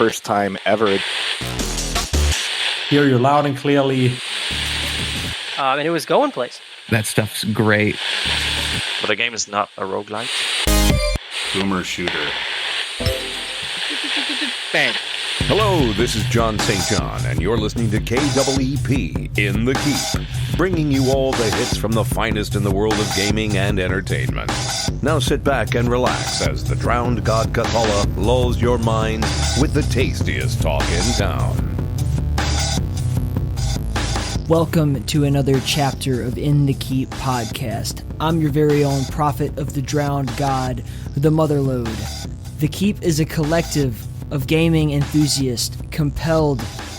first time ever. Hear you loud and clearly. And it was going place. That stuff's great. But the game is not a roguelike. Boomer shooter. Bang. Hello, this is John St. John, and you're listening to KEEP in the Keep, bringing you all the hits from the finest in the world of gaming and entertainment. Now sit back and relax as the drowned god Cthalhamas lulls your mind with the tastiest talk in town. Welcome to another chapter of In the Keep podcast. I'm your very own prophet of the drowned god, the Motherload. The Keep is a collective of gaming enthusiasts compelled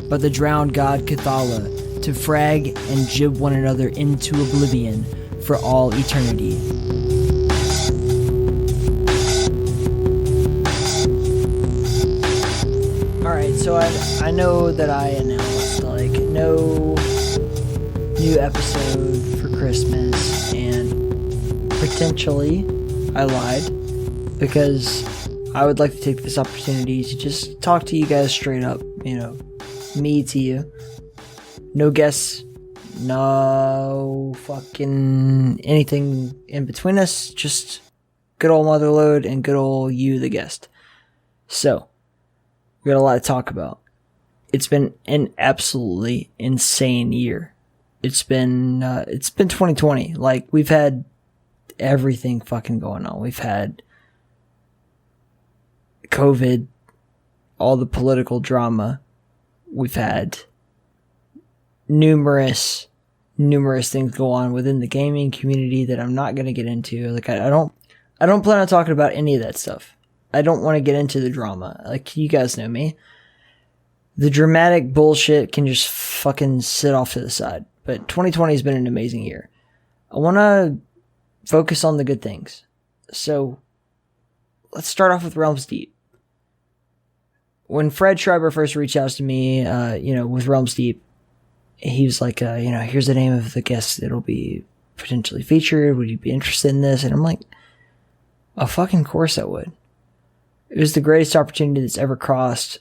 by the drowned god Cthalhamas to frag and jib one another into oblivion for all eternity. Alright, so I know that I announced no new episode for Christmas, and potentially I lied, because I would like to take this opportunity to just talk to you guys straight up, me to you. No guests, no fucking anything in between us, just good old Motherload and good old you, the guest. So, we got a lot to talk about. It's been an absolutely insane year. It's been 2020. Like, we've had everything fucking going on. We've had COVID, all the political drama. We've had numerous things go on within the gaming community that I'm not going to get into. Like, I don't plan on talking about any of that stuff. I don't want to get into the drama. Like, you guys know me. The dramatic bullshit can just fucking sit off to the side. But 2020 has been an amazing year. I want to focus on the good things. So, let's start off with Realms Deep. When Fred Schreiber first reached out to me, with Realms Deep, he was like, here's the name of the guest that'll be potentially featured. Would you be interested in this? And I'm like, of fucking course I would. It was the greatest opportunity that's ever crossed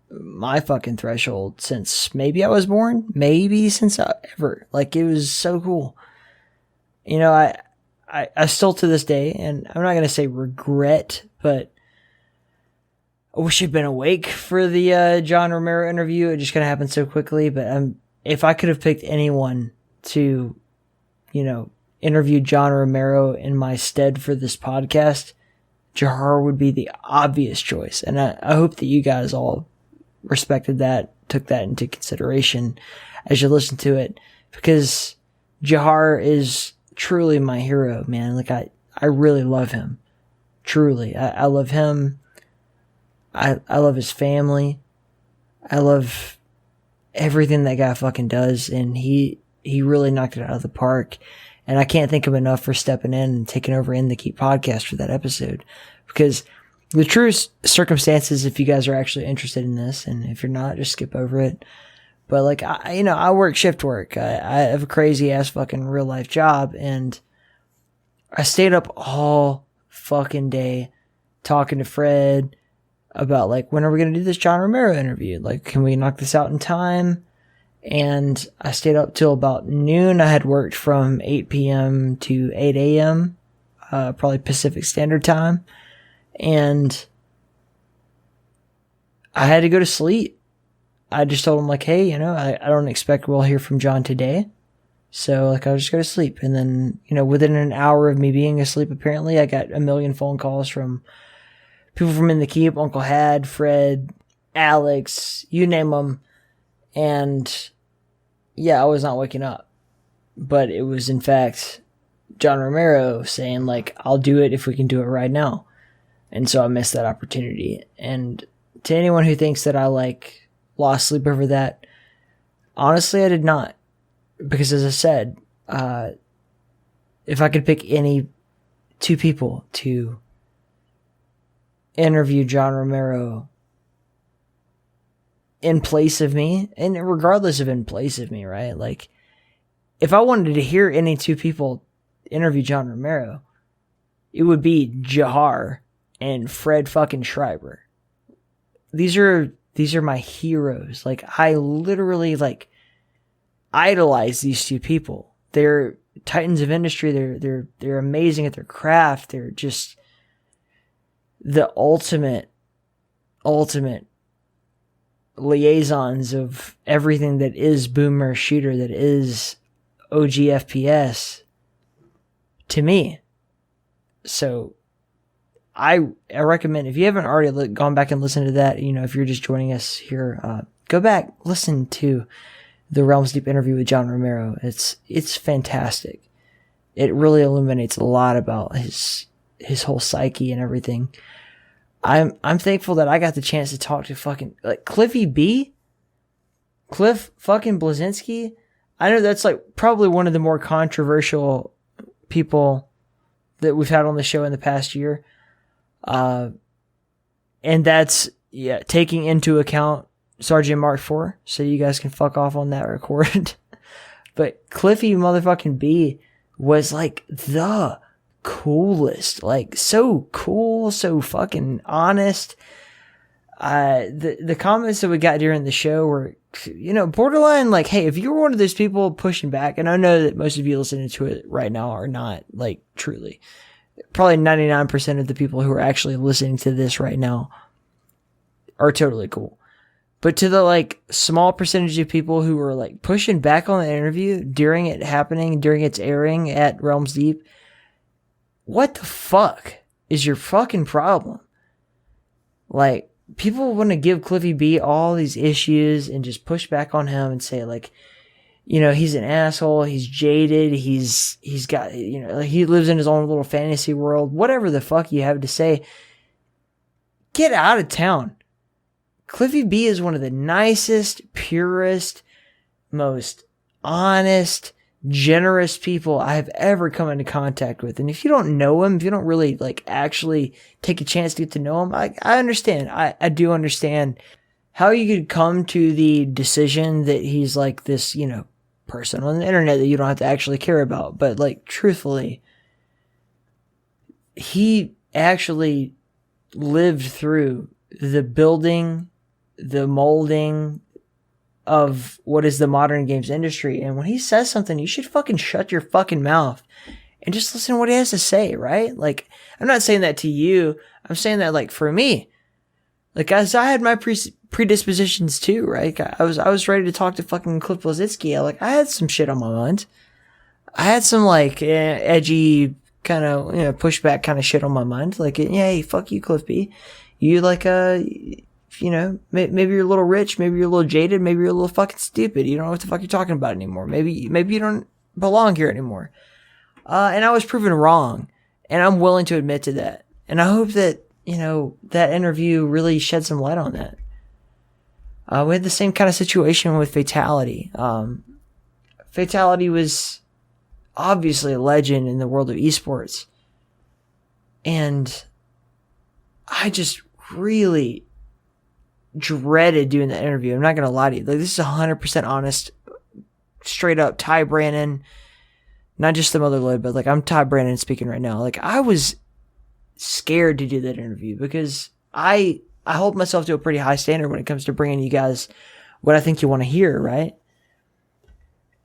my fucking threshold since maybe I was born, maybe since ever. Like, it was so cool. I still to this day, and I'm not going to say regret, but I wish I'd been awake for the John Romero interview. It just kind of happened so quickly, but if I could have picked anyone to, interview John Romero in my stead for this podcast, Jahar would be the obvious choice. And I hope that you guys all respected that, took that into consideration as you listen to it, because Jahar is truly my hero, man. Like, I really love him. Truly. I love him. I love his family. I love everything that guy fucking does, and he really knocked it out of the park. And I can't thank him enough for stepping in and taking over In the Keep podcast for that episode, because the true circumstances, if you guys are actually interested in this, and if you're not, just skip over it. But like, I work shift work. I have a crazy ass fucking real life job, and I stayed up all fucking day talking to Fred about, like, when are we going to do this John Romero interview? Like, can we knock this out in time? And I stayed up till about noon. I had worked from 8 p.m. to 8 a.m., probably Pacific Standard Time. And I had to go to sleep. I just told him, like, hey, I don't expect we'll hear from John today. So, like, I'll just go to sleep. And then, within an hour of me being asleep, apparently, I got a million phone calls from people from In the Keep, Uncle Had, Fred, Alex, you name them. And yeah, I was not waking up. But it was, in fact, John Romero saying, like, I'll do it if we can do it right now. And so I missed that opportunity. And to anyone who thinks that I, like, lost sleep over that, honestly, I did not. Because, as I said, if I could pick any two people to interview John Romero in place of me, and regardless of in place of me, right? Like, if I wanted to hear any two people interview John Romero, it would be Jahar and Fred fucking Schreiber. these are my heroes. Like, I literally, like, idolize these two people. They're titans of industry. They're amazing at their craft. They're just the ultimate liaisons of everything that is boomer shooter, that is OG FPS to me. So I recommend, if you haven't already gone back and listened to that, you know, if you're just joining us here, go back, listen to the Realms Deep interview with John Romero. It's fantastic. It really illuminates a lot about his whole psyche and everything. I'm thankful that I got the chance to talk to fucking, like, Cliff fucking Blazinski. I know that's, like, probably one of the more controversial people that we've had on the show in the past year. And that's, yeah, taking into account Sergeant Mark IV, so you guys can fuck off on that record. But Cliffy motherfucking B was, like, the coolest, like, so cool, so fucking honest. The comments that we got during the show were, you know, borderline, like, hey, if you're one of those people pushing back, and I know that most of you listening to it right now are not, like, truly, probably 99% of the people who are actually listening to this right now are totally cool. But to the, like, small percentage of people who were, like, pushing back on the interview during it happening, during its airing at Realms Deep, what the fuck is your fucking problem? Like, people want to give Cliffy B all these issues and just push back on him and say, like, you know, he's an asshole, he's jaded, he's got, you know, like, he lives in his own little fantasy world, whatever the fuck you have to say. Get out of town. Cliffy B is one of the nicest, purest, most honest, generous people I have ever come into contact with. And if you don't know him, if you don't really, like, actually take a chance to get to know him, I understand. I do understand how you could come to the decision that he's, like, this, you know, person on the internet that you don't have to actually care about. But, like, truthfully, he actually lived through the building, the molding of what is the modern games industry. And when he says something, you should fucking shut your fucking mouth and just listen to what he has to say, right? Like, I'm not saying that to you. I'm saying that, like, for me. Like, guys, I had my predispositions too, right? I was ready to talk to fucking Cliff Blazinski. I had some shit on my mind. I had some, like, edgy kind of, you know, pushback kind of shit on my mind. Like, yeah, hey, fuck you, Cliff B. You, like, you know, maybe you're a little rich, maybe you're a little jaded, maybe you're a little fucking stupid. You don't know what the fuck you're talking about anymore. Maybe you don't belong here anymore. And I was proven wrong, and I'm willing to admit to that. And I hope that, you know, that interview really shed some light on that. We had the same kind of situation with Fatality. Fatality was obviously a legend in the world of esports. And I just really dreaded doing that interview. I'm not going to lie to you. Like, this is 100% honest, straight up Ty Brandon, not just the Motherload, but, like, I'm Ty Brandon speaking right now. Like, I was scared to do that interview because I hold myself to a pretty high standard when it comes to bringing you guys what I think you want to hear, right?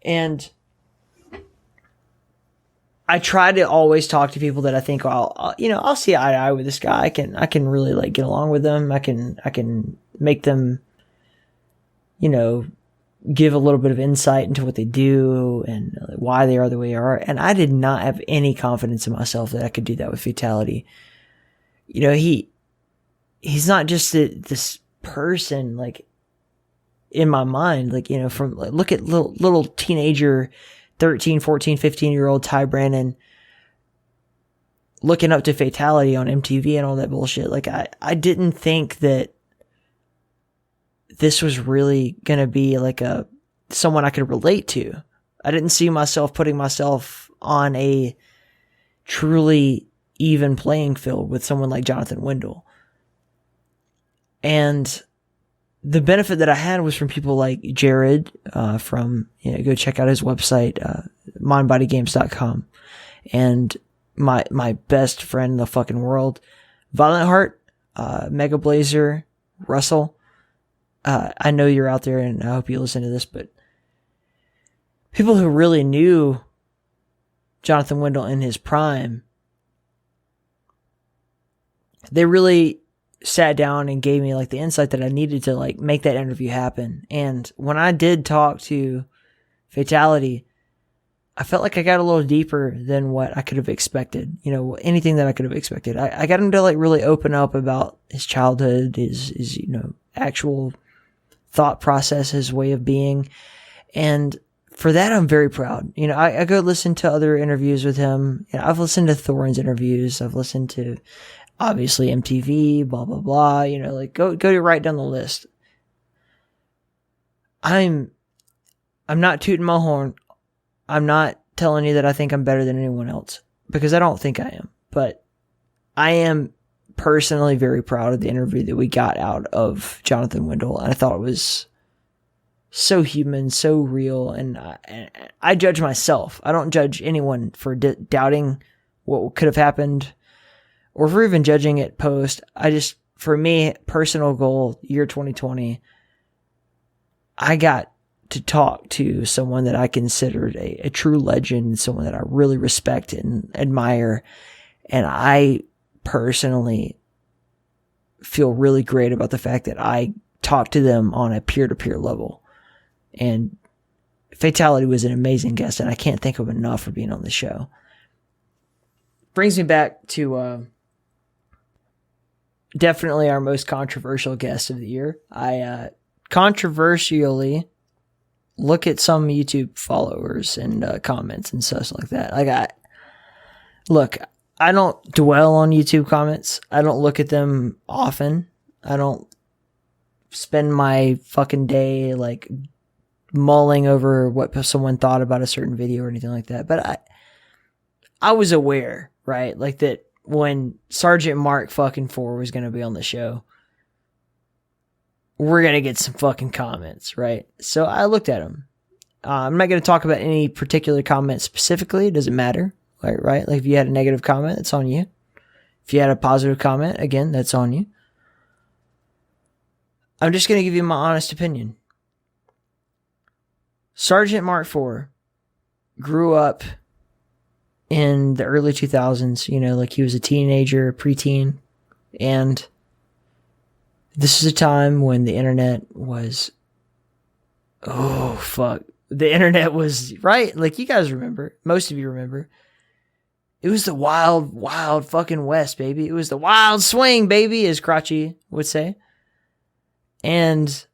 And I try to always talk to people that I think I'll see eye to eye with this guy. I can really, like, get along with them. I can make them, you know, give a little bit of insight into what they do and why they are the way they are. And I did not have any confidence in myself that I could do that with Fatality. You know, he's not just this person, like, in my mind, like, you know, from, like, look at little teenager, 13, 14, 15-year-old Ty Brandon looking up to Fatality on MTV and all that bullshit. Like, I didn't think that this was really gonna be, like, someone I could relate to. I didn't see myself putting myself on a truly even playing field with someone like Jonathan Wendell. And the benefit that I had was from people like Jared, from, you know, go check out his website, mindbodygames.com. And my best friend in the fucking world, Violent Heart, Mega Blazer, Russell, I know you're out there and I hope you listen to this, but people who really knew Jonathan Wendell in his prime, they really sat down and gave me like the insight that I needed to like make that interview happen. And when I did talk to Fatality, I felt like I got a little deeper than what I could have expected. You know, anything that I could have expected. I got him to like really open up about his childhood, his you know, actual thought process, his way of being. And for that, I'm very proud. You know, I go listen to other interviews with him. You know, I've listened to Thorin's interviews. I've listened to, obviously, MTV, blah, blah, blah. You know, like, go to right down the list. I'm not tooting my horn. I'm not telling you that I think I'm better than anyone else, because I don't think I am. But I am personally very proud of the interview that we got out of Jonathan Wendell. And I thought it was so human, so real. And I judge myself. I don't judge anyone for doubting what could have happened or for even judging it post. I just, for me, personal goal, year 2020, I got to talk to someone that I considered a true legend, someone that I really respect and admire. And I personally feel really great about the fact that I talked to them on a peer-to-peer level. And Fatality was an amazing guest, and I can't thank him enough for being on the show. Brings me back to definitely our most controversial guest of the year. I controversially look at some YouTube followers and comments and stuff like that. I don't dwell on YouTube comments. I don't look at them often. I don't spend my fucking day like mulling over what someone thought about a certain video or anything like that. But I was aware, right? Like that when Sergeant Mark fucking 4 was going to be on the show, we're going to get some fucking comments, right? So I looked at them. I'm not going to talk about any particular comment specifically. It doesn't matter, right? Like if you had a negative comment, it's on you. If you had a positive comment, again, that's on you. I'm just going to give you my honest opinion. Sergeant Mark 4 grew up in the early 2000s, you know, like he was a teenager, preteen, and this is a time when the internet was, oh, fuck. The internet was, right? Like, you guys remember. Most of you remember. It was the wild, wild fucking West, baby. It was the wild swing, baby, as Crotchy would say. And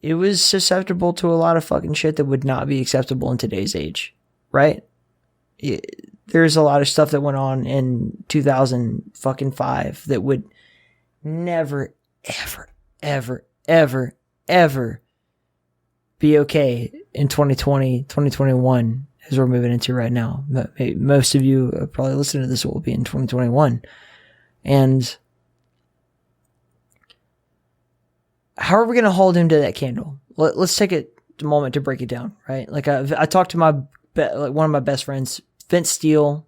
it was susceptible to a lot of fucking shit that would not be acceptable in today's age, right? There's a lot of stuff that went on in 2005 that would never, ever, ever, ever, ever be okay in 2020, 2021, as we're moving into right now. Most of you probably listening to this will be in 2021. And how are we going to hold him to that candle? Let's take a moment to break it down, right? Like I talked to one of my best friends, Vince Steele,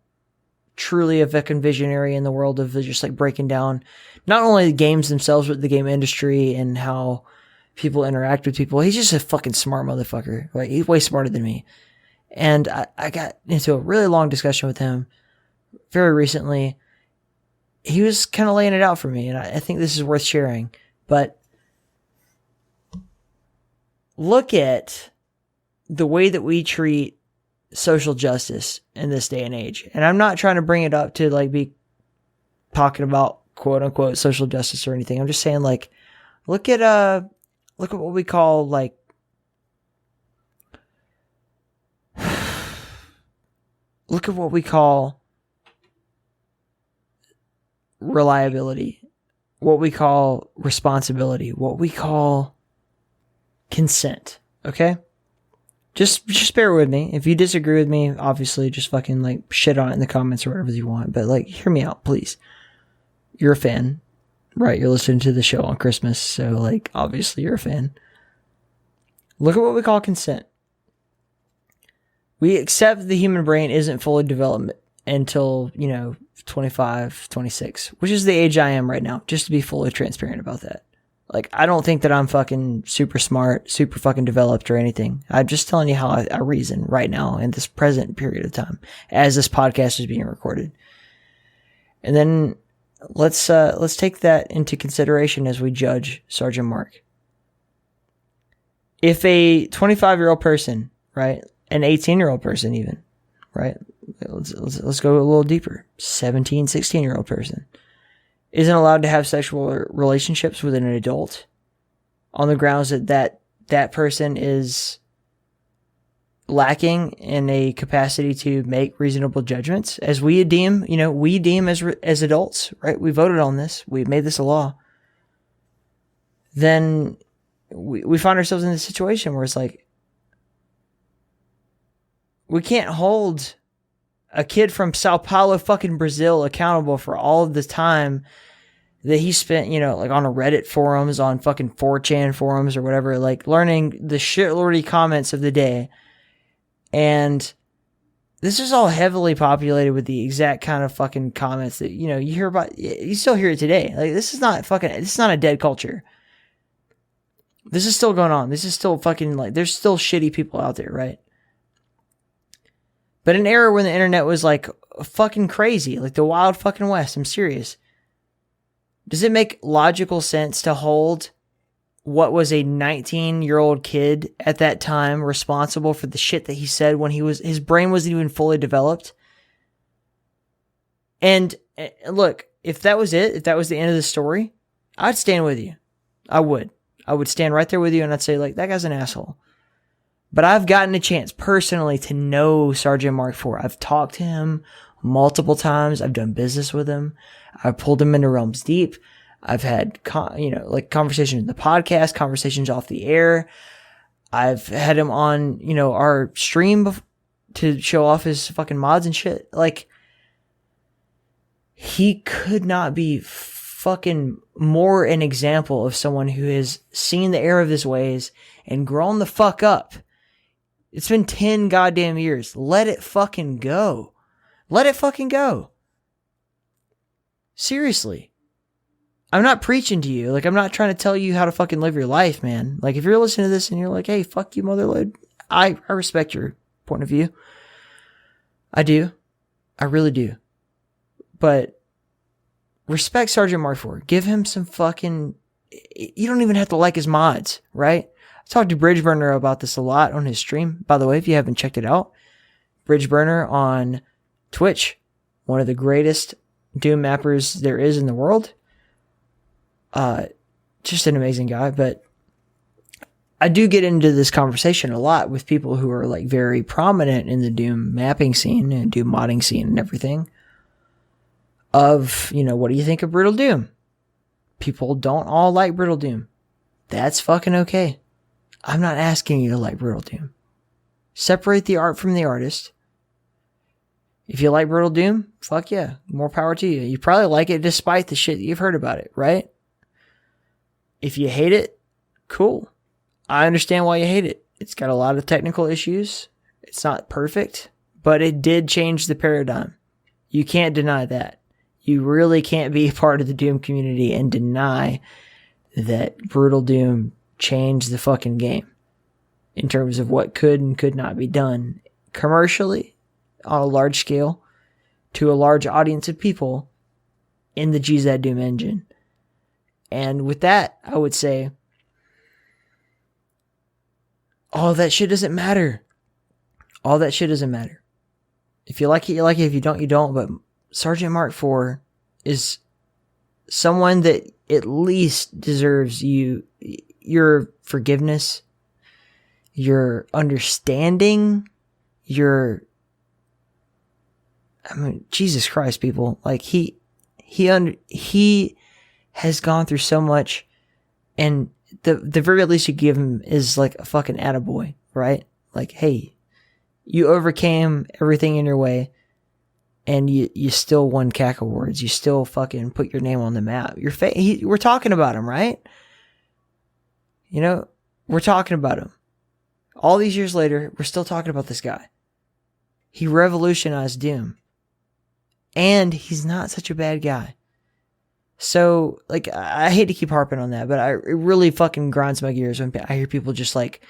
truly a fucking visionary in the world of just like breaking down not only the games themselves, but the game industry and how people interact with people. He's just a fucking smart motherfucker. Like, he's way smarter than me. And I got into a really long discussion with him very recently. He was kind of laying it out for me, and I think this is worth sharing. But look at the way that we treat social justice in this day and age. And I'm not trying to bring it up to like be talking about quote unquote social justice or anything. I'm just saying, like, look at what we call like look at what we call reliability, what we call responsibility, what we call consent. Okay? Just bear with me. If you disagree with me, obviously just fucking like shit on it in the comments or whatever you want. But like, hear me out, please. You're a fan, right? You're listening to the show on Christmas, so like, obviously you're a fan. Look at what we call consent. We accept the human brain isn't fully developed until, 25, 26, which is the age I am right now, just to be fully transparent about that. Like, I don't think that I'm fucking super smart, super fucking developed or anything. I'm just telling you how I reason right now in this present period of time as this podcast is being recorded. And then let's take that into consideration as we judge Sergeant Mark. If a 25-year-old person, right, an 18-year-old person even, right, let's go a little deeper, 17, 16-year-old person, isn't allowed to have sexual relationships with an adult on the grounds that person is lacking in a capacity to make reasonable judgments, as we deem as adults, right? We voted on this. We made this a law. Then we find ourselves in this situation where it's like, we can't hold a kid from Sao Paulo, fucking Brazil, accountable for all of the time that he spent, like on a Reddit forums, on fucking 4chan forums or whatever, like learning the shitlordy comments of the day. And this is all heavily populated with the exact kind of fucking comments that, you hear about. You still hear it today. Like, this is not a dead culture. This is still going on. This is still fucking, like, there's still shitty people out there, right? But an era when the internet was like fucking crazy, like the wild fucking west, I'm serious. Does it make logical sense to hold what was a 19-year-old kid at that time responsible for the shit that he said when his brain wasn't even fully developed? And look, if that was it, if that was the end of the story, I'd stand with you. I would stand right there with you and I'd say, like, that guy's an asshole. But I've gotten a chance personally to know Sergeant Mark IV. I've talked to him multiple times. I've done business with him. I've pulled him into Realms Deep. I've had, conversations in the podcast, conversations off the air. I've had him on, our stream to show off his fucking mods and shit. Like, he could not be fucking more an example of someone who has seen the error of his ways and grown the fuck up. It's been 10 goddamn years. Let it fucking go. Let it fucking go. Seriously. I'm not preaching to you. Like, I'm not trying to tell you how to fucking live your life, man. Like, if you're listening to this and you're like, hey, fuck you, Motherload, I respect your point of view. I do. I really do. But respect Sergeant Mark IV. Give him some fucking... You don't even have to like his mods, right? I talked to Bridgeburner about this a lot on his stream. By the way, if you haven't checked it out, Bridgeburner on Twitch, one of the greatest Doom mappers there is in the world. Just an amazing guy. But I do get into this conversation a lot with people who are like very prominent in the Doom mapping scene and Doom modding scene and everything. Of, what do you think of Brutal Doom? People don't all like Brutal Doom. That's fucking okay. I'm not asking you to like Brutal Doom. Separate the art from the artist. If you like Brutal Doom, fuck yeah, more power to you. You probably like it despite the shit that you've heard about it, right? If you hate it, cool. I understand why you hate it. It's got a lot of technical issues. It's not perfect, but it did change the paradigm. You can't deny that. You really can't be a part of the Doom community and deny that Brutal Doom changed the fucking game in terms of what could and could not be done commercially on a large scale to a large audience of people in the GZ Doom engine. And with that, I would say all that shit doesn't matter. All that shit doesn't matter. If you like it, you like it. If you don't, you don't. But Sergeant Mark IV is someone that at least deserves your forgiveness, your understanding, Jesus Christ, people. Like, he has gone through so much, and the very least you give him is like a fucking attaboy, right? Like, hey, you overcame everything in your way, and you still won Cac Awards. You still fucking put your name on the map. We're talking about him, right? We're talking about him. All these years later, we're still talking about this guy. He revolutionized Doom. And he's not such a bad guy. So, like, I hate to keep harping on that, but it really fucking grinds my gears when I hear people just, like,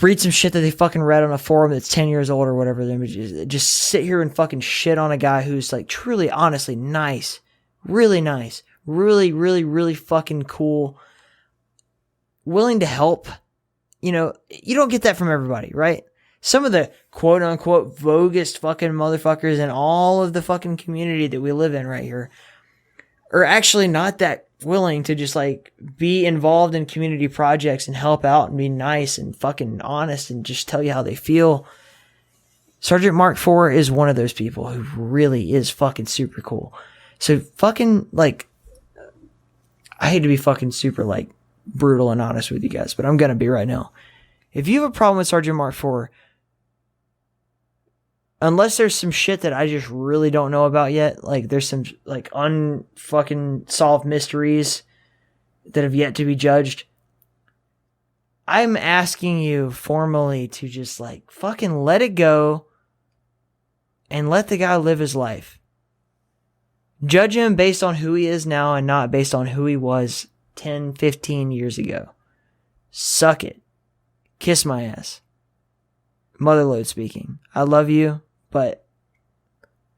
read some shit that they fucking read on a forum that's 10 years old or whatever. Then just sit here and fucking shit on a guy who's, like, truly, honestly nice. Really nice. Really, really, really fucking cool. Willing to help. You know, you don't get that from everybody, right? Some of the quote-unquote vogest fucking motherfuckers in all of the fucking community that we live in right here are actually not that willing to just, like, be involved in community projects and help out and be nice and fucking honest and just tell you how they feel. Sergeant Mark IV is one of those people who really is fucking super cool. So fucking, like, I hate to be fucking super, like, brutal and honest with you guys, but I'm gonna be right now. If you have a problem with Sergeant Mark IV, unless there's some shit that I just really don't know about yet, like there's some like unfucking solved mysteries that have yet to be judged, I'm asking you formally to just like fucking let it go and let the guy live his life. Judge him based on who he is now and not based on who he was 10, 15 years ago. Suck it. Kiss my ass. Motherload speaking. I love you, but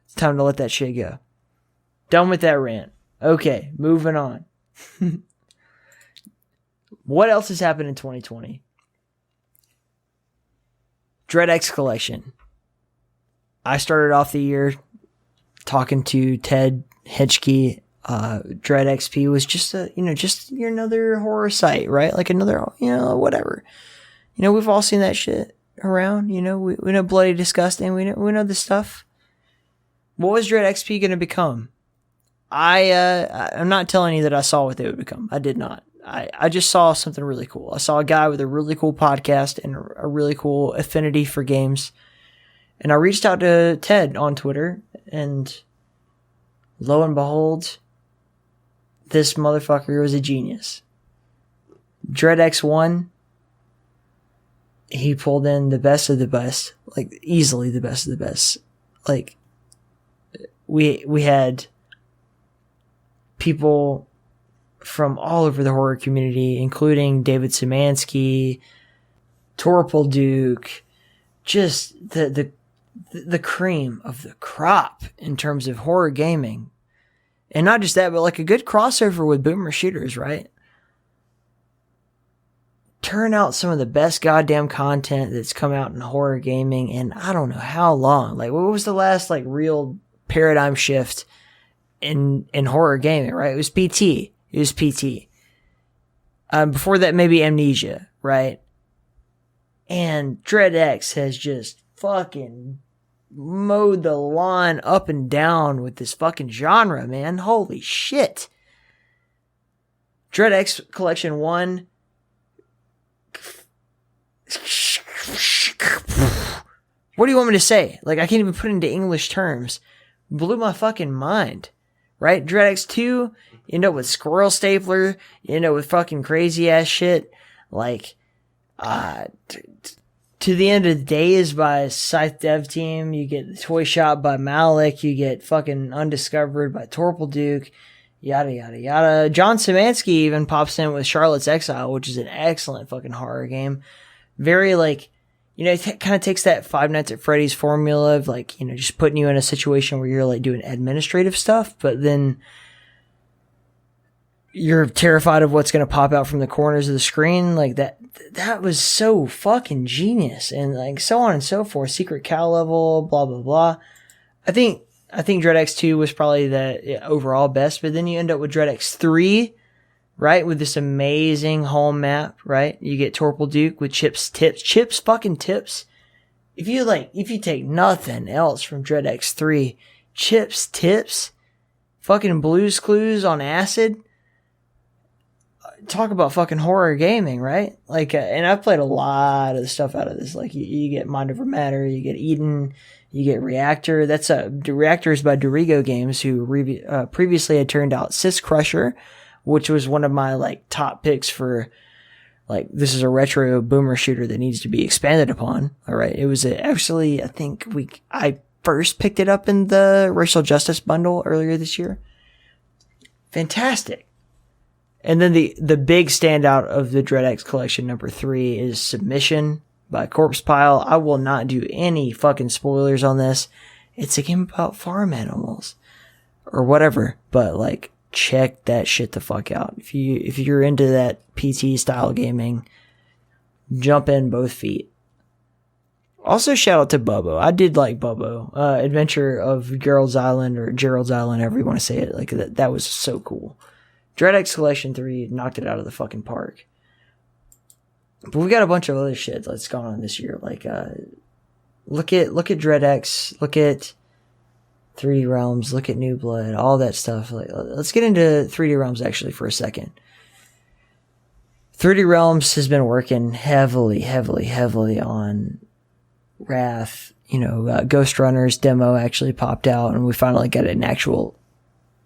it's time to let that shit go. Done with that rant. Okay, moving on. What else has happened in 2020? DreadX Collection. I started off the year talking to Ted Hitchkey. DreadXP was just another horror site, right? Like another, whatever. We've all seen that shit around. We know Bloody Disgusting. We know this stuff. What was DreadXP going to become? I'm not telling you that I saw what they would become. I did not. I just saw something really cool. I saw a guy with a really cool podcast and a really cool affinity for games. And I reached out to Ted on Twitter, and lo and behold, this motherfucker was a genius. DreadX1, he pulled in the best of the best, like easily the best of the best. Like we had people from all over the horror community, including David Szymanski, Torpal Duke, just the cream of the crop in terms of horror gaming. And not just that, but like a good crossover with boomer shooters, right? Turn out some of the best goddamn content that's come out in horror gaming in I don't know how long. Like, what was the last like real paradigm shift in horror gaming, right? It was PT. Before that, maybe Amnesia, right? And DreadX has just fucking mowed the lawn up and down with this fucking genre, man. Holy shit. DreadX Collection 1. What do you want me to say? Like, I can't even put it into English terms. Blew my fucking mind. Right? DreadX 2, you end up with Squirrel Stapler, you end up with fucking crazy ass shit. Like, To the End of the Days by Scythe Dev Team, you get the Toy Shop by Malik, you get fucking Undiscovered by Torpal Duke, yada yada yada. John Szymanski even pops in with Charlotte's Exile, which is an excellent fucking horror game. Very like, it kind of takes that Five Nights at Freddy's formula of like, just putting you in a situation where you're like doing administrative stuff, but then you're terrified of what's going to pop out from the corners of the screen. Like that was so fucking genius, and like so on and so forth. Secret Cow level, blah, blah, blah. I think DreadX 2 was probably the overall best, but then you end up with DreadX 3, right? With this amazing home map, right? You get Torpal Duke with Chips fucking tips. If you take nothing else from DreadX 3, Chips tips, fucking Blue's Clues on acid. Talk about fucking horror gaming, right? Like, and I've played a lot of the stuff out of this. Like, you get Mind Over Matter, you get Eden, you get Reactor. That's Reactor is by Dorigo Games, who previously had turned out Sis Crusher, which was one of my like top picks for like, this is a retro boomer shooter that needs to be expanded upon. All right, it was actually, I think I first picked it up in the Racial Justice bundle earlier this year. Fantastic. And then the big standout of the DreadX collection number 3 is Submission by Corpse Pile. I will not do any fucking spoilers on this. It's a game about farm animals or whatever, but like check that shit the fuck out. If you're into that PT style gaming, jump in both feet. Also, shout out to Bubbo. I did like Bubbo. Adventure of Gerald's Island, or Gerald's Island, however you want to say it. Like that was so cool. DreadX Collection 3 knocked it out of the fucking park. But we got a bunch of other shit that's gone on this year. Like, look at DreadX, look at 3D Realms, look at New Blood, all that stuff. Like, let's get into 3D Realms actually for a second. 3D Realms has been working heavily on Wrath. Ghost Runner's demo actually popped out, and we finally got an actual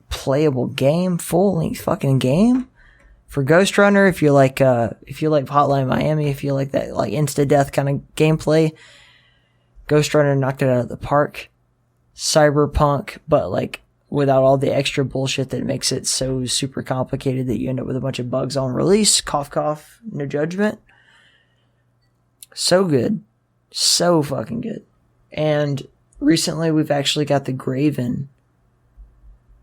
playable game, full-length fucking game for Ghost Runner. If you like Hotline Miami, if you like that like insta-death kind of gameplay, Ghost Runner knocked it out of the park. Cyberpunk, but like without all the extra bullshit that makes it so super complicated that you end up with a bunch of bugs on release. Cough, cough, no judgment. So good. So fucking good. And recently we've actually got the Graven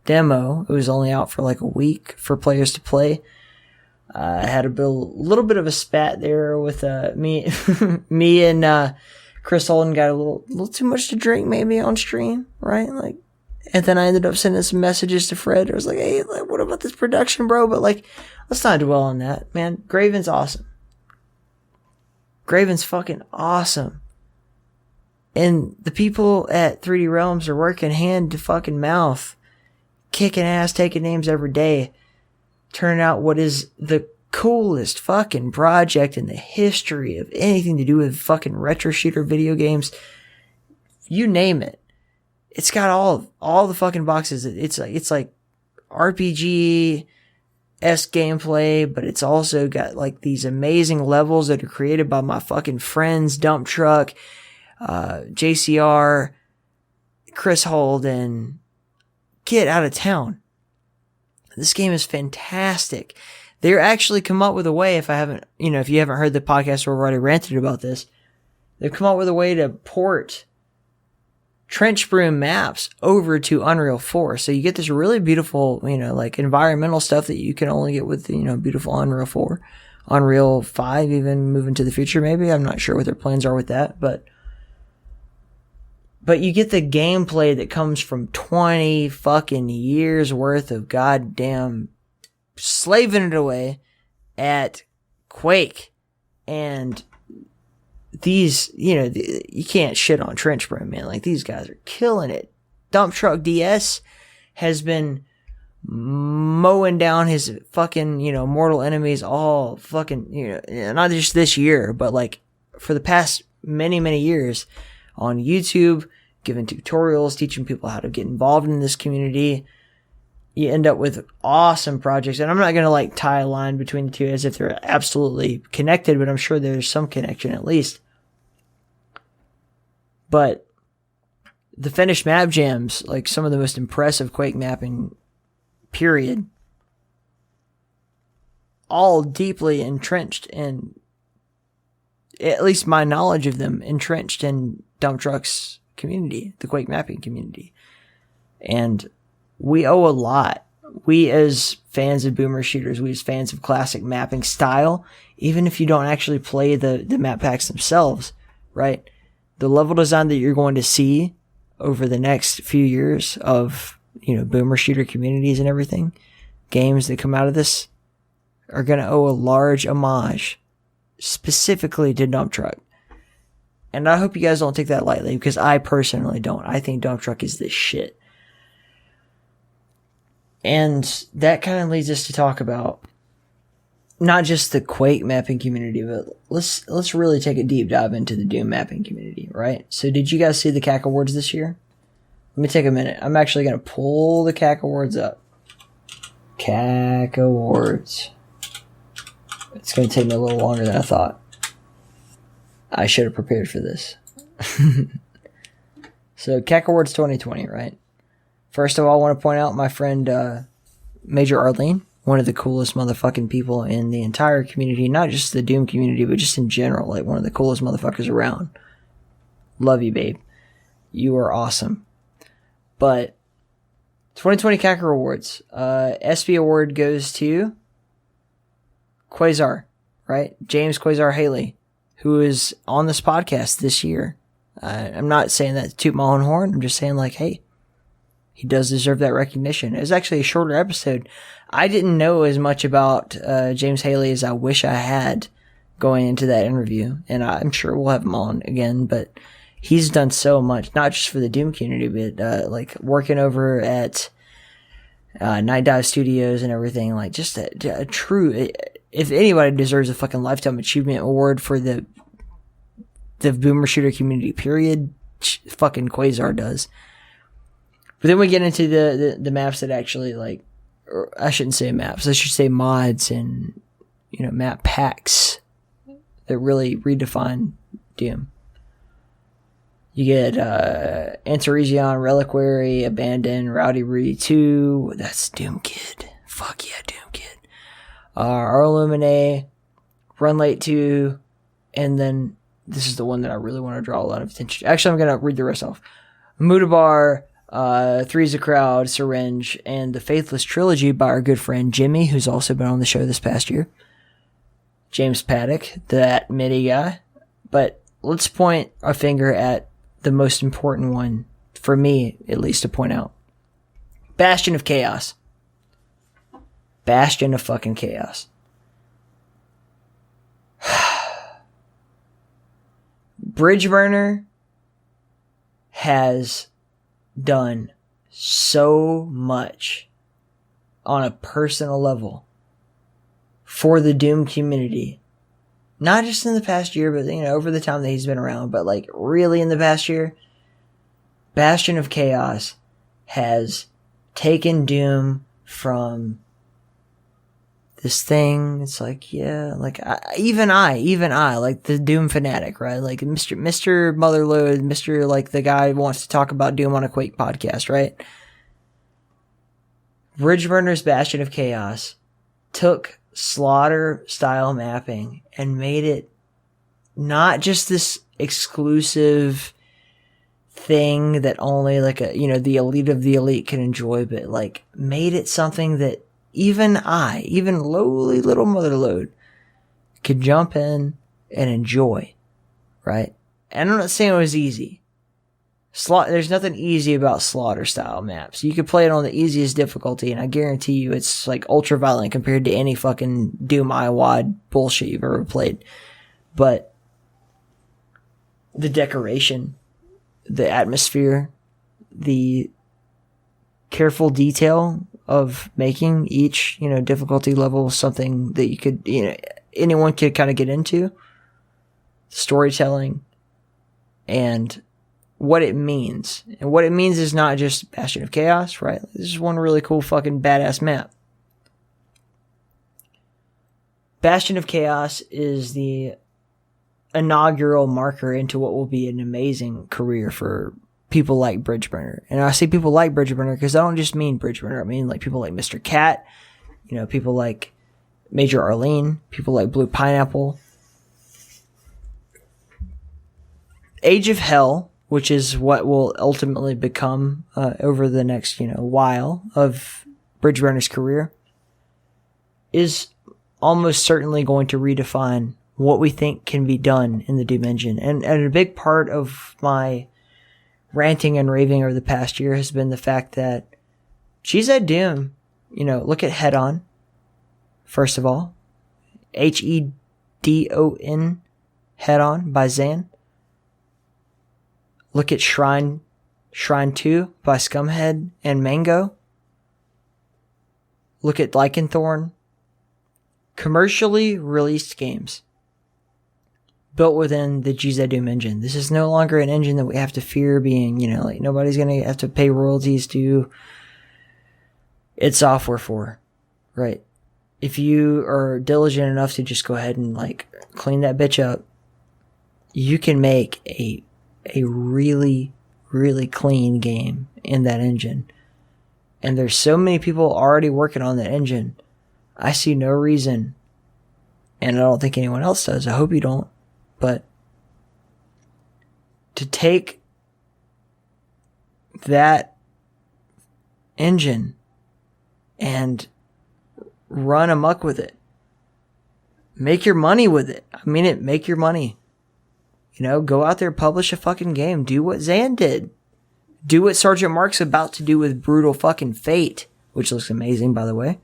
demo. It was only out for like a week for players to play. I had a little bit of a spat there with me and Chris Holden got a little too much to drink maybe on stream, right? Like, and then I ended up sending some messages to Fred. I was like, hey, what about this production, bro? But like, let's not dwell on that, man. Graven's awesome. Graven's fucking awesome. And the people at 3D Realms are working hand to fucking mouth, kicking ass, taking names every day, turning out what is the coolest fucking project in the history of anything to do with fucking retro shooter video games. You name it. It's got all the fucking boxes. It's like RPG-esque gameplay, but it's also got like these amazing levels that are created by my fucking friends, Dump Truck, JCR, Chris Holden. Get out of town. This game is fantastic. They're actually come up with a way, if you haven't heard the podcast where I've already ranted about this, they've come up with a way to port Trench Broom maps over to Unreal 4. So you get this really beautiful, like environmental stuff that you can only get with, beautiful Unreal 4. Unreal 5 even moving to the future maybe. I'm not sure what their plans are with that, but you get the gameplay that comes from 20 fucking years worth of goddamn slaving it away at Quake. And these, you can't shit on Trench Brim, man. Like, these guys are killing it. Dump Truck DS has been mowing down his fucking, mortal enemies all fucking, not just this year, but like for the past many, many years on YouTube, giving tutorials, teaching people how to get involved in this community. You end up with awesome projects. And I'm not going to like tie a line between the two as if they're absolutely connected, but I'm sure there's some connection at least. But the finished map jams, like some of the most impressive Quake mapping, period, all deeply entrenched in, at least my knowledge of them, entrenched in Dump Truck's community, the Quake mapping community. And we owe a lot. We as fans of boomer shooters, we as fans of classic mapping style, even if you don't actually play the map packs themselves, right? The level design that you're going to see over the next few years of, boomer shooter communities and everything, games that come out of this are going to owe a large homage specifically to Dump Truck. And I hope you guys don't take that lightly, because I personally don't. I think Dump Truck is the shit. And that kind of leads us to talk about not just the Quake mapping community, but let's really take a deep dive into the Doom mapping community, right? So did you guys see the Cac Awards this year? Let me take a minute. I'm actually going to pull the Cac Awards up. Cac Awards. It's going to take me a little longer than I thought. I should have prepared for this. So, Cac Awards 2020, right? First of all, I want to point out my friend Major Arlene, one of the coolest motherfucking people in the entire community, not just the Doom community, but just in general, like one of the coolest motherfuckers around. Love you, babe. You are awesome. But 2020 Cac Awards, SB award goes to Quasar, right? James Quasar Haley, who is on this podcast this year. I'm not saying that to toot my own horn. I'm just saying, like, hey, he does deserve that recognition. It was actually a shorter episode. I didn't know as much about James Haley as I wish I had going into that interview, and I'm sure we'll have him on again, but he's done so much, not just for the Doom community, but like working over at Nightdive Studios and everything. Like, just a true, if anybody deserves a fucking Lifetime Achievement Award for the boomer shooter community, period, fucking Quasar does. But then we get into the maps that actually, like, or I shouldn't say maps, I should say mods and, you know, map packs that really redefine Doom. You get Antaresion, Reliquary, Abandon, Rowdy Rudy 2. That's Doom Kid. Fuck yeah, Doom Kid. Arlumine, Run Late 2, and then this is the one that I really want to draw a lot of attention to. Actually, I'm going to read the rest off. Mudabar, Three's a Crowd, Syringe, and the Faithless Trilogy by our good friend Jimmy, who's also been on the show this past year. James Paddock, that MIDI guy. But let's point our finger at the most important one, for me at least, to point out. Bastion of Chaos. Bastion of fucking Chaos. Bridgeburner has done so much on a personal level for the Doom community. Not just in the past year, but, you know, over the time that he's been around, but like really in the past year. Bastion of Chaos has taken Doom from this thing. It's like, yeah, like even I, like the Doom fanatic, right? Like Mr. Motherload, Mr. like the guy who wants to talk about Doom on a Quake podcast, right? Bridgeburner's Bastion of Chaos took Slaughter style mapping and made it not just this exclusive thing that only like the elite of the elite can enjoy, but like made it something that even lowly little Motherload could jump in and enjoy, right? And I'm not saying it was easy. There's nothing easy about Slaughter style maps. You could play it on the easiest difficulty, and I guarantee you it's like ultra violent compared to any fucking Doom IWAD bullshit you've ever played. But the decoration, the atmosphere, the careful detail of making each, difficulty level something that you could, anyone could kind of get into, storytelling, and what it means. And what it means is not just Bastion of Chaos, right? This is one really cool fucking badass map. Bastion of Chaos is the inaugural marker into what will be an amazing career for people like Bridgeburner. And I say people like Bridgeburner because I don't just mean Bridgeburner. I mean like people like Mr. Cat, people like Major Arlene, people like Blue Pineapple. Age of Hell, which is what will ultimately become over the next, while of Bridgeburner's career, is almost certainly going to redefine what we think can be done in the Doom engine. And a big part of my ranting and raving over the past year has been the fact that GZ Doom, look at Head On, first of all. Hedon, Head On by Zan. Look at Shrine 2 by Scumhead and Mango. Look at Lycanthorn. Commercially released games built within the GZ Doom engine. This is no longer an engine that we have to fear being, nobody's going to have to pay royalties to its software for, right? If you are diligent enough to just go ahead and clean that bitch up, you can make a really, really clean game in that engine. And there's so many people already working on that engine. I see no reason, and I don't think anyone else does. I hope you don't. But to take that engine and run amok with it, make your money with it. I mean it, make your money. You know, go out there, publish a fucking game. Do what Zan did. Do what Sergeant Mark's about to do with Brutal fucking Fate, which looks amazing, by the way.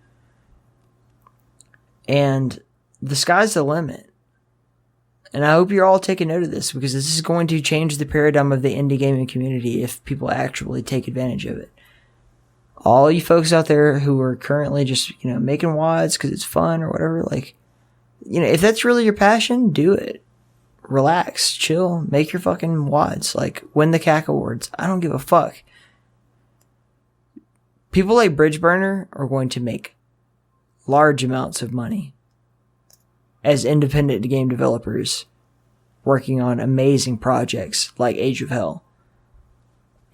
And the sky's the limit. And I hope you're all taking note of this, because this is going to change the paradigm of the indie gaming community if people actually take advantage of it. All you folks out there who are currently just, you know, making WADs because it's fun or whatever, like, you know, if that's really your passion, do it. Relax, chill, make your fucking WADs. Like, win the Cac Awards. I don't give a fuck. People like Bridgeburner are going to make large amounts of money as independent game developers working on amazing projects like Age of Hell.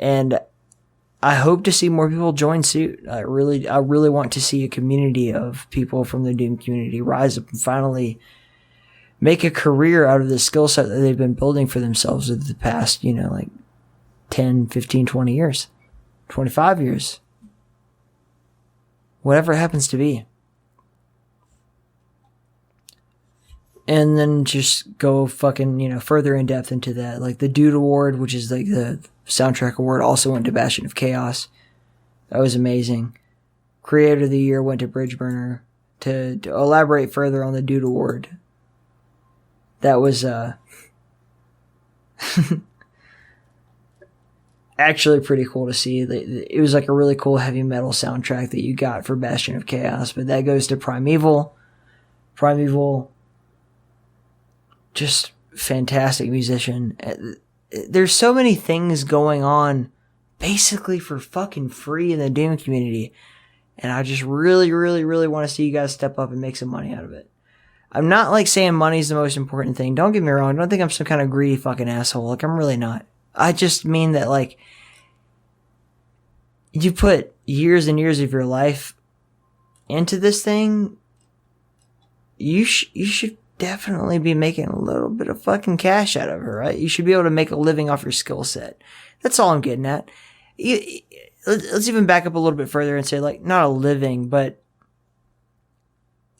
And I hope to see more people join suit. I really want to see a community of people from the Doom community rise up and finally make a career out of the skill set that they've been building for themselves over the past, you know, like 10, 15, 20 years, 25 years, whatever it happens to be. And then just go fucking, you know, further in depth into that. Like the Dude Award, which is like the soundtrack award, also went to Bastion of Chaos. That was amazing. Creator of the Year went to Bridgeburner. To elaborate further on the Dude Award, that was actually pretty cool to see. It was like a really cool heavy metal soundtrack that you got for Bastion of Chaos, but that goes to Primeval. Primeval, just fantastic musician. There's so many things going on basically for fucking free in the Doom community, and I just really, really, really want to see you guys step up and make some money out of it. I'm not like saying money's the most important thing. Don't get me wrong. Don't think I'm some kind of greedy fucking asshole. Like, I'm really not. I just mean that, like, you put years and years of your life into this thing, you should definitely be making a little bit of fucking cash out of it, right? You should be able to make a living off your skill set. That's all I'm getting at. Let's even back up a little bit further and say, like, not a living, but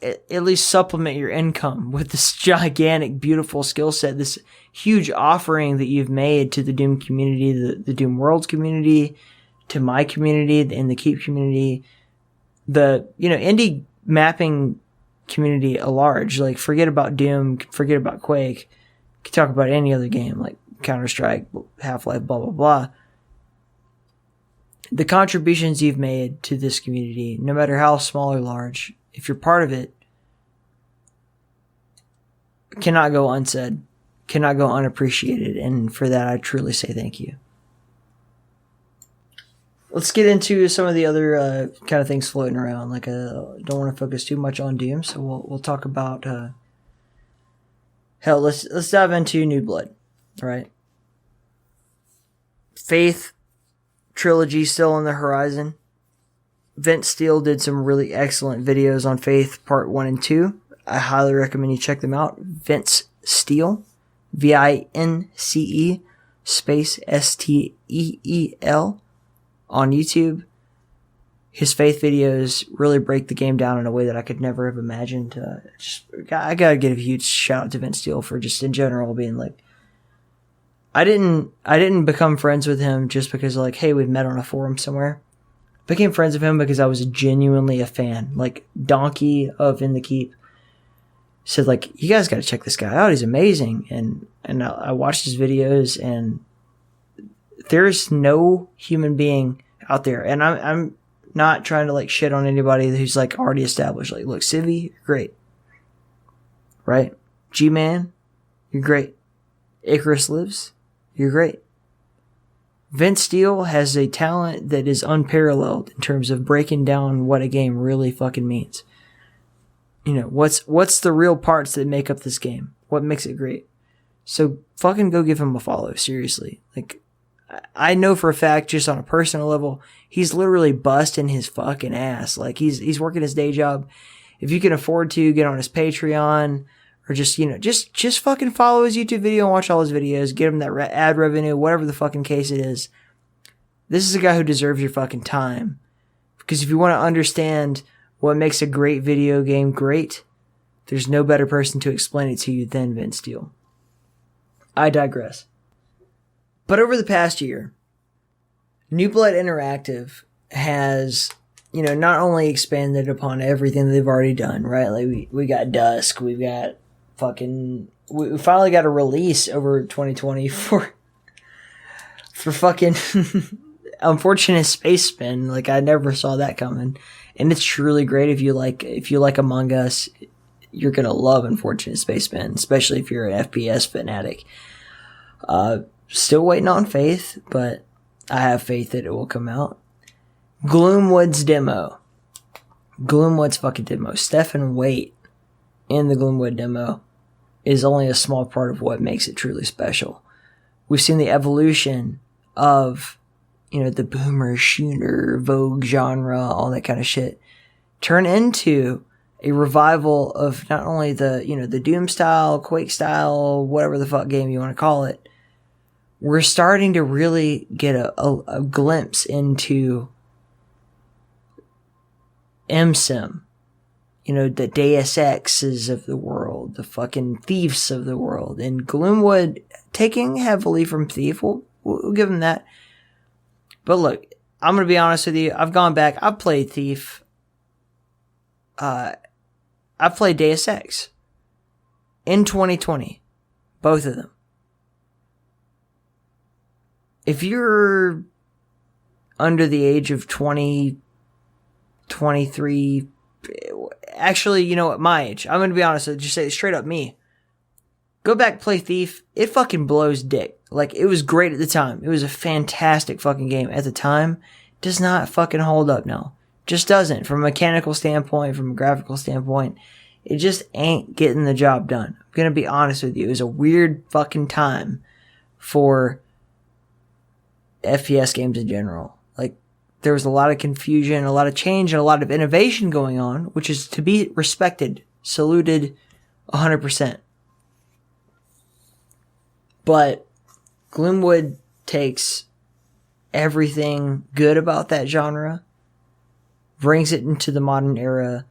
at least supplement your income with this gigantic, beautiful skill set, this huge offering that you've made to the Doom community, the Doom Worlds community, to my community, and the Keep community, the, you know, indie mapping community at large. Like, forget about Doom, forget about Quake. You can talk about any other game, like Counter-Strike, Half-Life, blah, blah, blah. The contributions you've made to this community, no matter how small or large, if you're part of it, cannot go unsaid, cannot go unappreciated, and for that I truly say thank you. Let's get into some of the other kind of things floating around. Like, don't want to focus too much on Doom, so we'll talk about hell. Let's dive into New Blood, right? Faith trilogy still on the horizon. Vince Steele did some really excellent videos on Faith Part 1 and 2. I highly recommend you check them out. Vince Steele, Vince space Steel on YouTube. His Faith videos really break the game down in a way that I could never have imagined. I gotta give a huge shout out to Vince Steele for just in general being like, I didn't become friends with him just because, like, hey, we've met on a forum somewhere. Became friends with him because I was genuinely a fan. Like, Donkey of In the Keep said, like, you guys got to check this guy out. He's amazing. And I watched his videos, and there's no human being out there. And I'm not trying to, like, shit on anybody who's, like, already established. Like, look, Civvy, you're great. Right? G-Man, you're great. Icarus Lives, you're great. Vince Steele has a talent that is unparalleled in terms of breaking down what a game really fucking means. You know, what's the real parts that make up this game? What makes it great? So fucking go give him a follow, seriously. Like, I know for a fact, just on a personal level, he's literally busting his fucking ass. Like, he's working his day job. If you can afford to, get on his Patreon, or just, just fucking follow his YouTube video and watch all his videos, get him that ad revenue, whatever the fucking case it is. This is a guy who deserves your fucking time. Because if you want to understand what makes a great video game great, there's no better person to explain it to you than Vince Steele. I digress. But over the past year, New Blood Interactive has, not only expanded upon everything that they've already done, right? Like, we got Dusk, we've got we finally got a release over 2020 for fucking Unfortunate Space Spin. Like, I never saw that coming. And it's truly great. If you like Among Us, you're gonna love Unfortunate Space Spin, especially if you're an FPS fanatic. Still waiting on Faith, but I have faith that it will come out. Gloomwood's fucking demo. Stephen Waite in the Gloomwood demo is only a small part of what makes it truly special. We've seen the evolution of, the boomer shooter, Vogue genre, all that kind of shit, turn into a revival of not only the Doom style, Quake style, whatever the fuck game you want to call it. We're starting to really get a glimpse into MSIM. The Deus Exes of the world, the fucking Thieves of the world. And Gloomwood, taking heavily from Thief, we'll give them that. But look, I'm going to be honest with you. I've gone back. I've played Thief. I've played Deus Ex. In 2020. Both of them. If you're under the age of 20, 23, actually, at my age, I'm going to be honest, I'll just say it straight up, me. Go back, play Thief. It fucking blows dick. Like, it was great at the time. It was a fantastic fucking game at the time. Does not fucking hold up now. Just doesn't. From a mechanical standpoint, from a graphical standpoint, it just ain't getting the job done. I'm going to be honest with you. It was a weird fucking time for FPS games in general. Like, there was a lot of confusion, a lot of change, and a lot of innovation going on, which is to be respected, saluted 100%. But Gloomwood takes everything good about that genre, brings it into the modern era.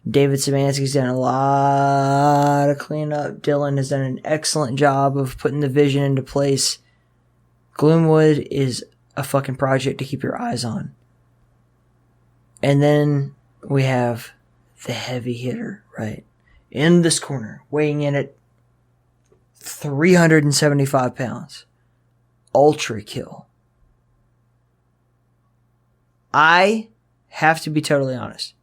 David Szymanski's done a lot of cleanup. Dylan has done an excellent job of putting the vision into place. Gloomwood is a fucking project to keep your eyes on. And then we have the heavy hitter, right? In this corner, weighing in at 375 pounds. Ultra Kill. I have to be totally honest.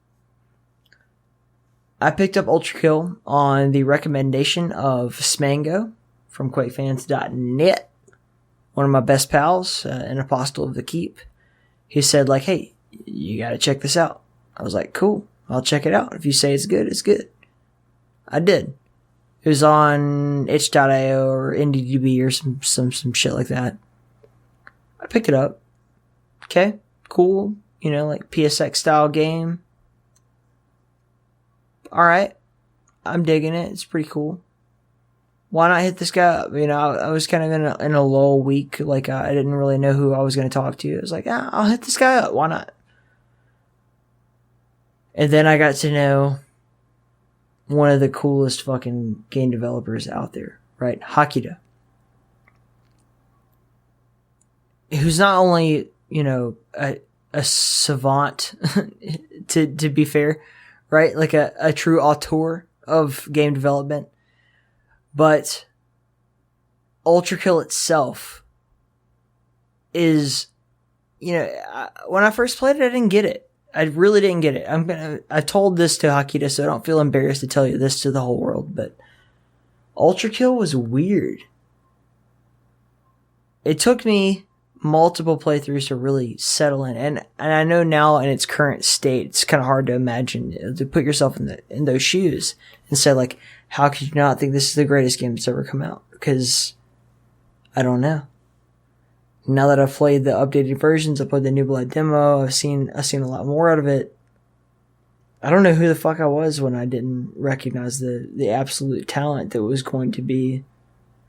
I picked up Ultra Kill on the recommendation of Smango from QuakeFans.net. One of my best pals, an apostle of the keep. He said, like, hey, you gotta check this out. I was like, cool, I'll check it out. If you say it's good, it's good. I did. It was on itch.io or IndieDB or some shit like that. I picked it up. Okay, cool. Like PSX style game. Alright. I'm digging it. It's pretty cool. Why not hit this guy up? I was kind of in a lull week. Like, I didn't really know who I was going to talk to. I was like, I'll hit this guy up. Why not? And then I got to know one of the coolest fucking game developers out there, right? Hakita. Who's not only, a savant, to be fair, right? Like a true auteur of game development. But Ultra Kill itself is, when I first played it, I didn't get it. I really didn't get it. I told this to Hakita, so I don't feel embarrassed to tell you this to the whole world, but Ultra Kill was weird. It took me multiple playthroughs to really settle in, and I know now in its current state, it's kind of hard to imagine, to put yourself in those shoes and say, like, how could you not think this is the greatest game that's ever come out? Because I don't know. Now that I've played the updated versions, I played the New Blood demo, I've seen a lot more out of it. I don't know who the fuck I was when I didn't recognize the absolute talent that was going to be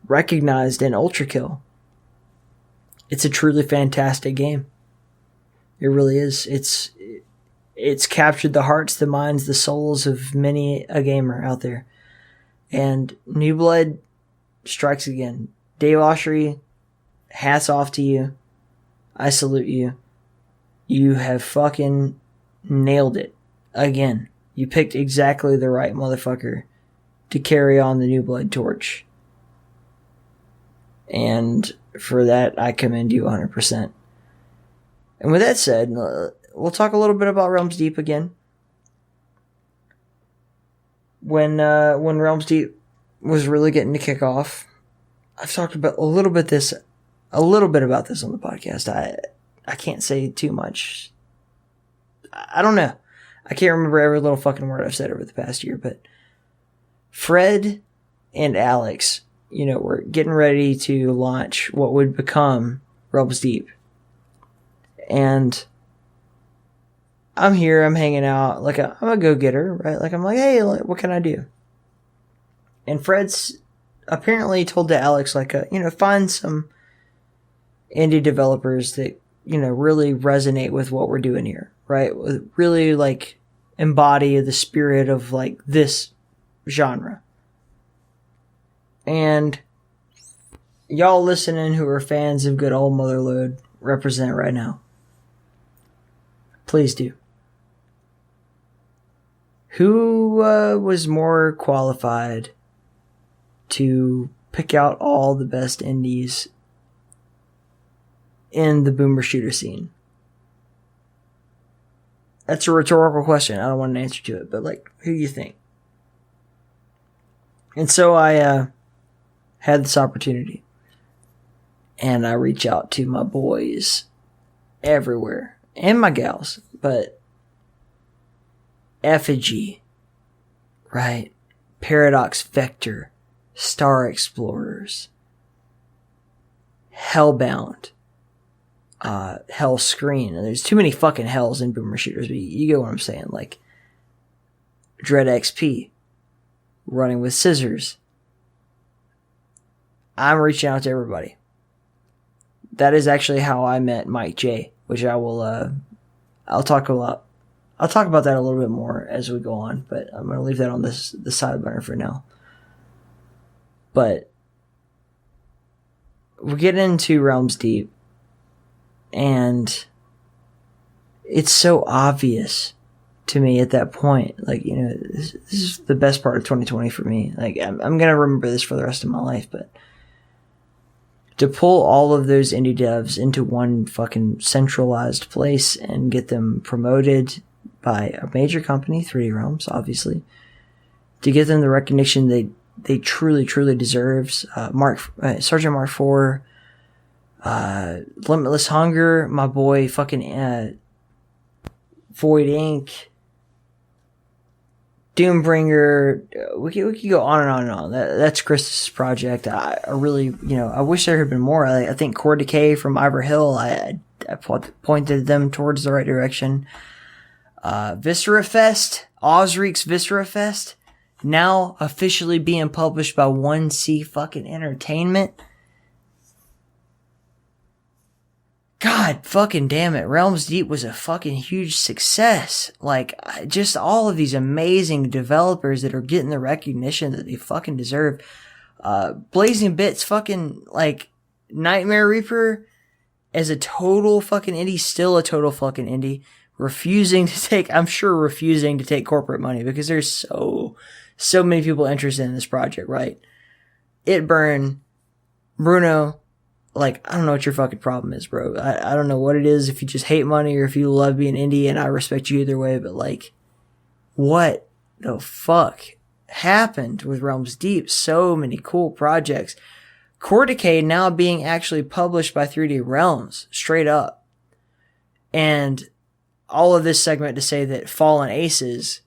recognized in Ultra Kill. It's a truly fantastic game. It really is. It's captured the hearts, the minds, the souls of many a gamer out there. And New Blood strikes again. Dave Oshry, hats off to you. I salute you. You have fucking nailed it. Again, you picked exactly the right motherfucker to carry on the New Blood torch. And for that, I commend you 100%. And with that said, we'll talk a little bit about Realms Deep again. When Realms Deep was really getting to kick off, I've talked about a little bit about this on the podcast. I can't say too much. I don't know. I can't remember every little fucking word I've said over the past year, but Fred and Alex, were getting ready to launch what would become Realms Deep. And I'm here, I'm hanging out, like I'm a go-getter, right? Like I'm like, hey, what can I do? And Fred's apparently told to Alex, like, find some indie developers that, really resonate with what we're doing here, right? Really, like, embody the spirit of, like, this genre. And y'all listening who are fans of good old Motherload, represent right now. Please do. Who was more qualified to pick out all the best indies in the boomer shooter scene? That's a rhetorical question. I don't want an answer to it, but like, who do you think? And so I had this opportunity, and I reach out to my boys everywhere, and my gals, but Effigy, right? Paradox Vector, Star Explorers, Hellbound, Hell Screen. And there's too many fucking hells in boomer shooters, but you get what I'm saying. Like Dread XP, Running with Scissors. I'm reaching out to everybody. That is actually how I met Mike J, which I will I'll talk about that a little bit more as we go on, but I'm going to leave that on the side burner for now. But we're getting into Realms Deep, and it's so obvious to me at that point. Like, this is the best part of 2020 for me. Like, I'm going to remember this for the rest of my life, but to pull all of those indie devs into one fucking centralized place and get them promoted by a major company, 3D Realms, obviously, to get them the recognition they truly, truly deserves. Sergeant Mark IV, Limitless Hunger, my boy fucking Void Inc., Doombringer, we could go on and on and on. That's Chris's project. I really, I wish there had been more. I think Core Decay from Ivor Hill, I pointed them towards the right direction. Viscera Fest, Osric's Viscera Fest, now officially being published by 1C fucking Entertainment. God fucking damn it. Realms Deep was a fucking huge success. Like, just all of these amazing developers that are getting the recognition that they fucking deserve. Blazing Bits fucking, like, Nightmare Reaper as a total fucking indie, still a total fucking indie. Refusing to take corporate money because there's so many people interested in this project, right? Itburn, Bruno, like, I don't know what your fucking problem is, bro. I don't know what it is, if you just hate money or if you love being indie, and I respect you either way, but like, what the fuck happened with Realms Deep? So many cool projects. Core Decay now being actually published by 3D Realms, straight up. And all of this segment to say that Fallen Aces,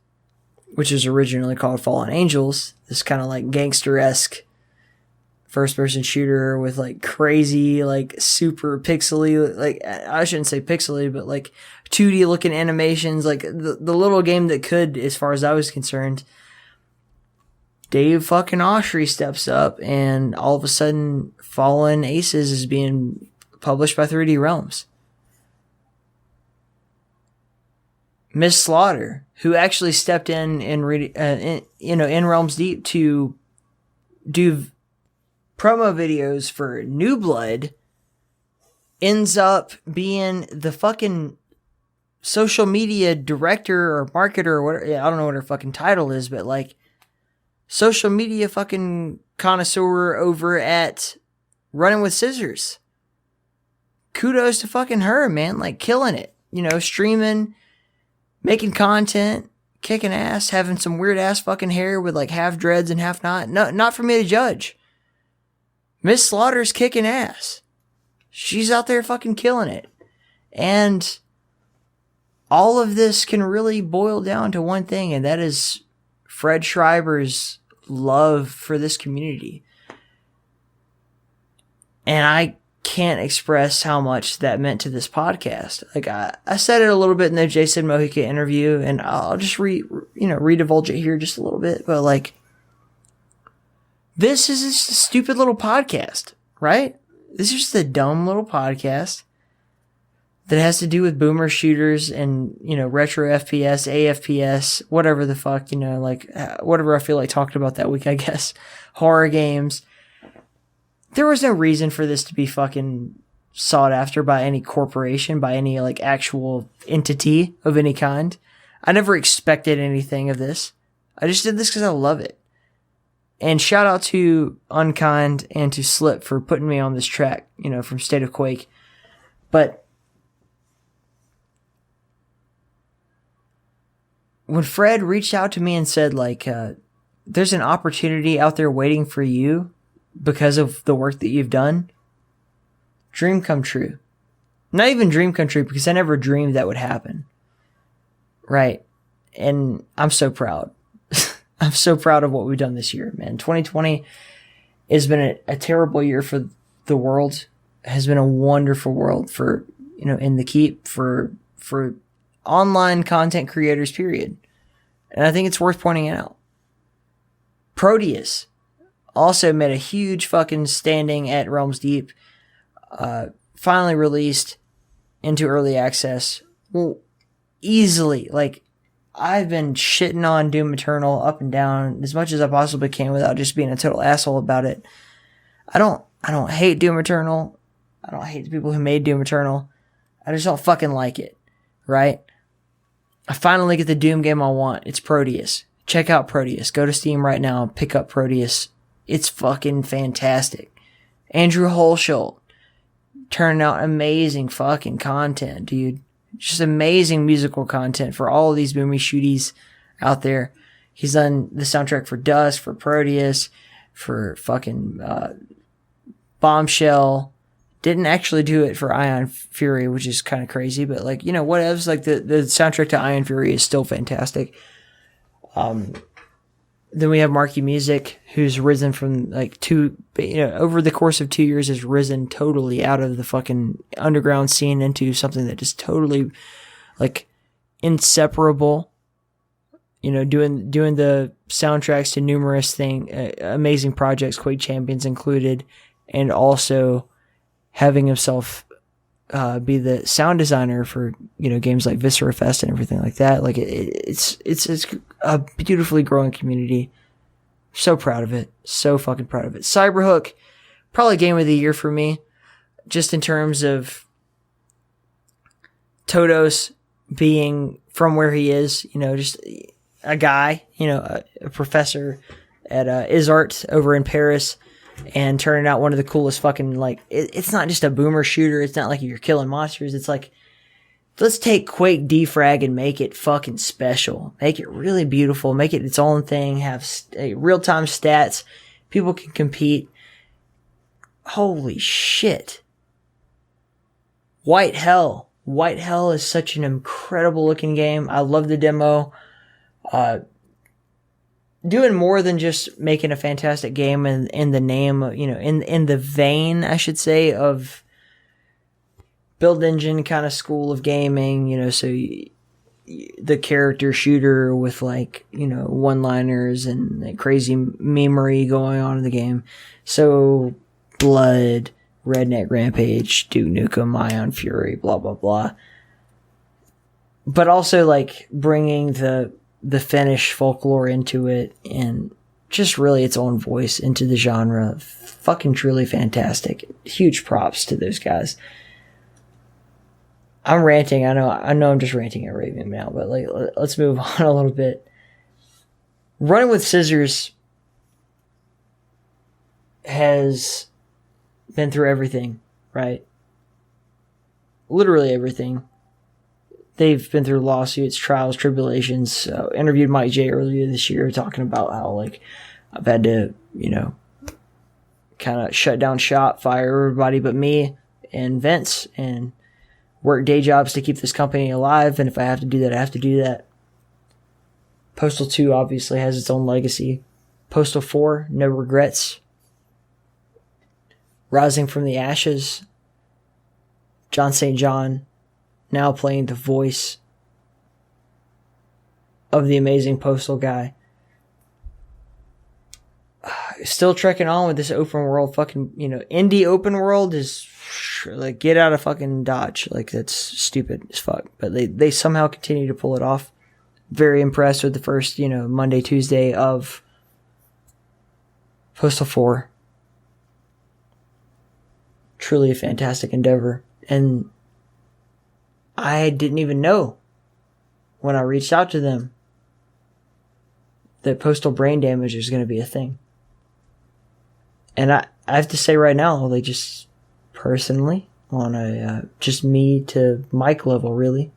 which is originally called Fallen Angels, this kind of like gangster-esque first person shooter with like crazy, like super pixely, like I shouldn't say pixely, but like 2D looking animations, like the little game that could, as far as I was concerned. Dave fucking Oshry steps up, and all of a sudden Fallen Aces is being published by 3D Realms. Miss Slaughter, who actually stepped in Realms Deep to do promo videos for New Blood, ends up being the fucking social media director or marketer or whatever. I don't know what her fucking title is, but like social media fucking connoisseur over at Running with Scissors. Kudos to fucking her, man. Like killing it. Streaming, making content, kicking ass, having some weird ass fucking hair with like half dreads and half not. No, not for me to judge. Miss Slaughter's kicking ass. She's out there fucking killing it. And all of this can really boil down to one thing, and that is Fred Schreiber's love for this community. And I can't express how much that meant to this podcast. Like I said it a little bit in the Jason Mojica interview, and I'll just redivulge it here just a little bit. But like, this is just a stupid little podcast, right? This is just a dumb little podcast that has to do with boomer shooters and, retro FPS, AFPS, whatever the fuck, whatever I feel like talking about that week, I guess. Horror games. There was no reason for this to be fucking sought after by any corporation, by any like actual entity of any kind. I never expected anything of this. I just did this because I love it. And shout out to Unkind and to Slip for putting me on this track, from State of Quake. But when Fred reached out to me and said, like, there's an opportunity out there waiting for you because of the work that you've done, dream come true. Not even dream come true, because I never dreamed that would happen. Right? And I'm so proud. I'm so proud of what we've done this year, man. 2020 has been a terrible year for the world. It has been a wonderful world for, in the keep, for online content creators, period. And I think it's worth pointing out. Proteus also made a huge fucking standing at Realms Deep. Finally released into early access. Well, easily, like, I've been shitting on Doom Eternal up and down as much as I possibly can without just being a total asshole about it. I don't hate Doom Eternal. I don't hate the people who made Doom Eternal. I just don't fucking like it, right? I finally get the Doom game I want. It's Proteus. Check out Proteus. Go to Steam right now and pick up Proteus. It's fucking fantastic. Andrew Holschult turning out amazing fucking content, dude. Just amazing musical content for all of these boomy shooties out there. He's done the soundtrack for Dust, for Proteus, for fucking Bombshell. Didn't actually do it for Ion Fury, which is kind of crazy, but like, whatevs. Like the soundtrack to Ion Fury is still fantastic. Then we have Marky Music, who's risen from like over the course of 2 years has risen totally out of the fucking underground scene into something that is totally like inseparable. Doing the soundtracks to numerous amazing projects, Quake Champions included, and also having himself be the sound designer for games like Viscera Fest and everything like that. Like it's a beautifully growing community. So proud of it. So fucking proud of it. Cyberhook, probably game of the year for me, just in terms of Todos being from where he is. Just a guy, a professor at IsArt over in Paris, and turning out one of the coolest fucking, like, it's not just a boomer shooter. It's not like you're killing monsters. It's like, let's take Quake Defrag and make it fucking special. Make it really beautiful. Make it its own thing. Have real-time stats. People can compete. Holy shit. White Hell. White Hell is such an incredible looking game. I love the demo. doing more than just making a fantastic game in the name, in the vein, I should say, of build engine kind of school of gaming, so the character shooter with one-liners and crazy memery going on in the game. So Blood, Redneck Rampage, Duke Nukem, Ion Fury, blah, blah, blah. But also bringing the Finnish folklore into it and just really its own voice into the genre. Fucking truly fantastic. Huge props to those guys. I'm ranting. I know I'm just ranting and raving now, but let's move on a little bit. Running with Scissors has been through everything, right? Literally everything. They've been through lawsuits, trials, tribulations. Interviewed Mike J earlier this year talking about how I've had to, kind of shut down shop, fire everybody but me and Vince, and work day jobs to keep this company alive. And if I have to do that, I have to do that. Postal 2 obviously has its own legacy. Postal 4, no regrets. Rising from the ashes. John St. John now playing the voice of the amazing Postal guy. Still trekking on with this open world fucking, indie open world is get out of fucking Dodge. That's stupid as fuck. But they somehow continue to pull it off. Very impressed with the first, Monday, Tuesday of Postal 4. Truly a fantastic endeavor. And I didn't even know when I reached out to them that postal brain damage is going to be a thing. And I have to say right now, just personally, on a just me to Mike level, really,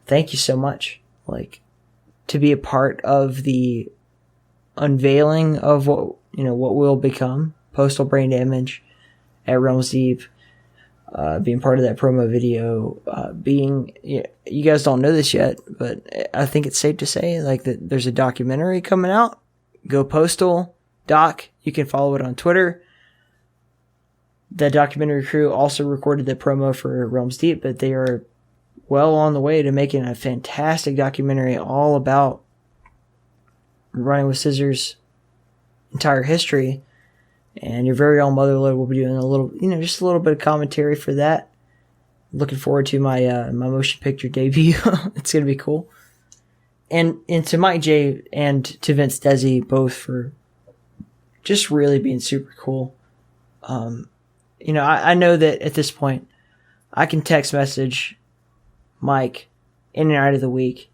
thank you so much. To be a part of the unveiling of what will become Postal Brain Damage at Realms Deep, being part of that promo video, you guys don't know this yet, but I think it's safe to say that there's a documentary coming out. Go Postal Doc. You can follow it on Twitter. The documentary crew also recorded the promo for Realms Deep, but they are well on the way to making a fantastic documentary all about Running with Scissors' entire history. And your very own Motherload will be doing a little, just a little bit of commentary for that. Looking forward to my my motion picture debut. It's gonna be cool. And to Mike J and to Vince Desi, both for just really being super cool. I know that at this point, I can text message Mike in and out of the week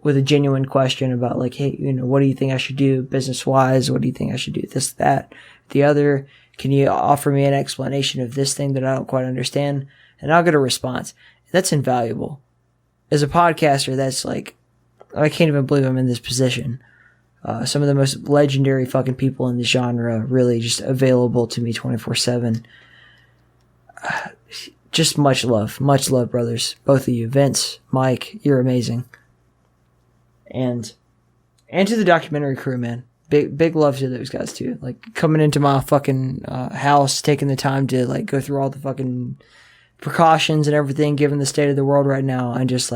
with a genuine question about hey, what do you think I should do business wise? What do you think I should do? This, that, the other. Can you offer me an explanation of this thing that I don't quite understand? And I'll get a response. That's invaluable. As a podcaster, that's I can't even believe I'm in this position. Some of the most legendary fucking people in the genre really just available to me 24/7. Just much love, brothers. Both of you. Vince, Mike, you're amazing. And to the documentary crew, man. Big love to those guys too. Coming into my fucking house, taking the time to go through all the fucking precautions and everything, given the state of the world right now, and just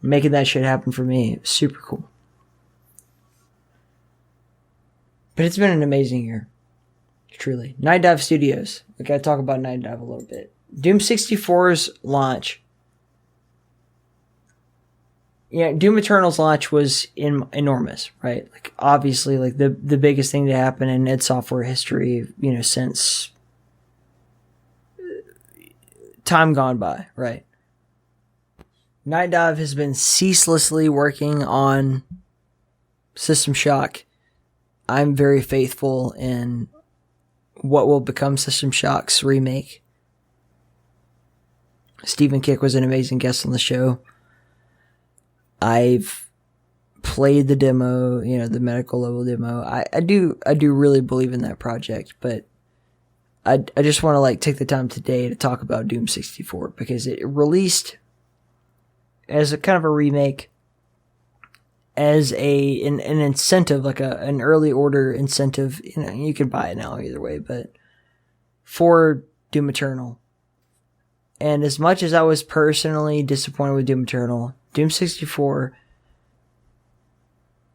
making that shit happen for me. Super cool. But it's been an amazing year. Truly. Nightdive Studios. We gotta talk about Nightdive a little bit. Doom 64's launch. Doom Eternal's launch was enormous, right? Obviously, the biggest thing to happen in id Software history, since time gone by, right? Nightdive has been ceaselessly working on System Shock. I'm very faithful in what will become System Shock's remake. Stephen Kick was an amazing guest on the show. I've played the demo, the medical level demo. I do really believe in that project, but I just want to take the time today to talk about Doom 64 because it released as a kind of a remake as an incentive, like an early order incentive. You can buy it now either way, but for Doom Eternal. And as much as I was personally disappointed with Doom Eternal, Doom 64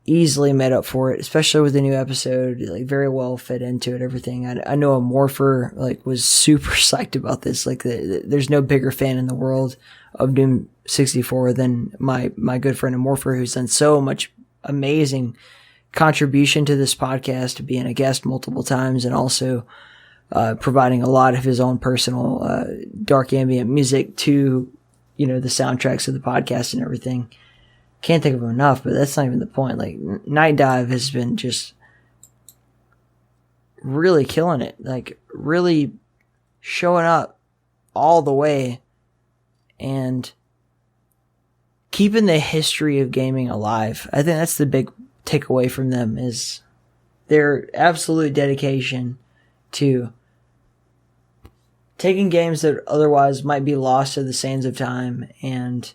easily made up for it, especially with the new episode. Like, very well fit into it, everything. I know Immorpher was super psyched about this. Like, there's no bigger fan in the world of Doom 64 than my good friend Immorpher, who's done so much amazing contribution to this podcast, being a guest multiple times, and also providing a lot of his own personal dark ambient music to the soundtracks of the podcast and everything. Can't think of him enough, but that's not even the point. Like, Nightdive has been just really killing it, like really showing up all the way and keeping the history of gaming alive. I think that's the big takeaway from them, is their absolute dedication to taking games that otherwise might be lost to the sands of time and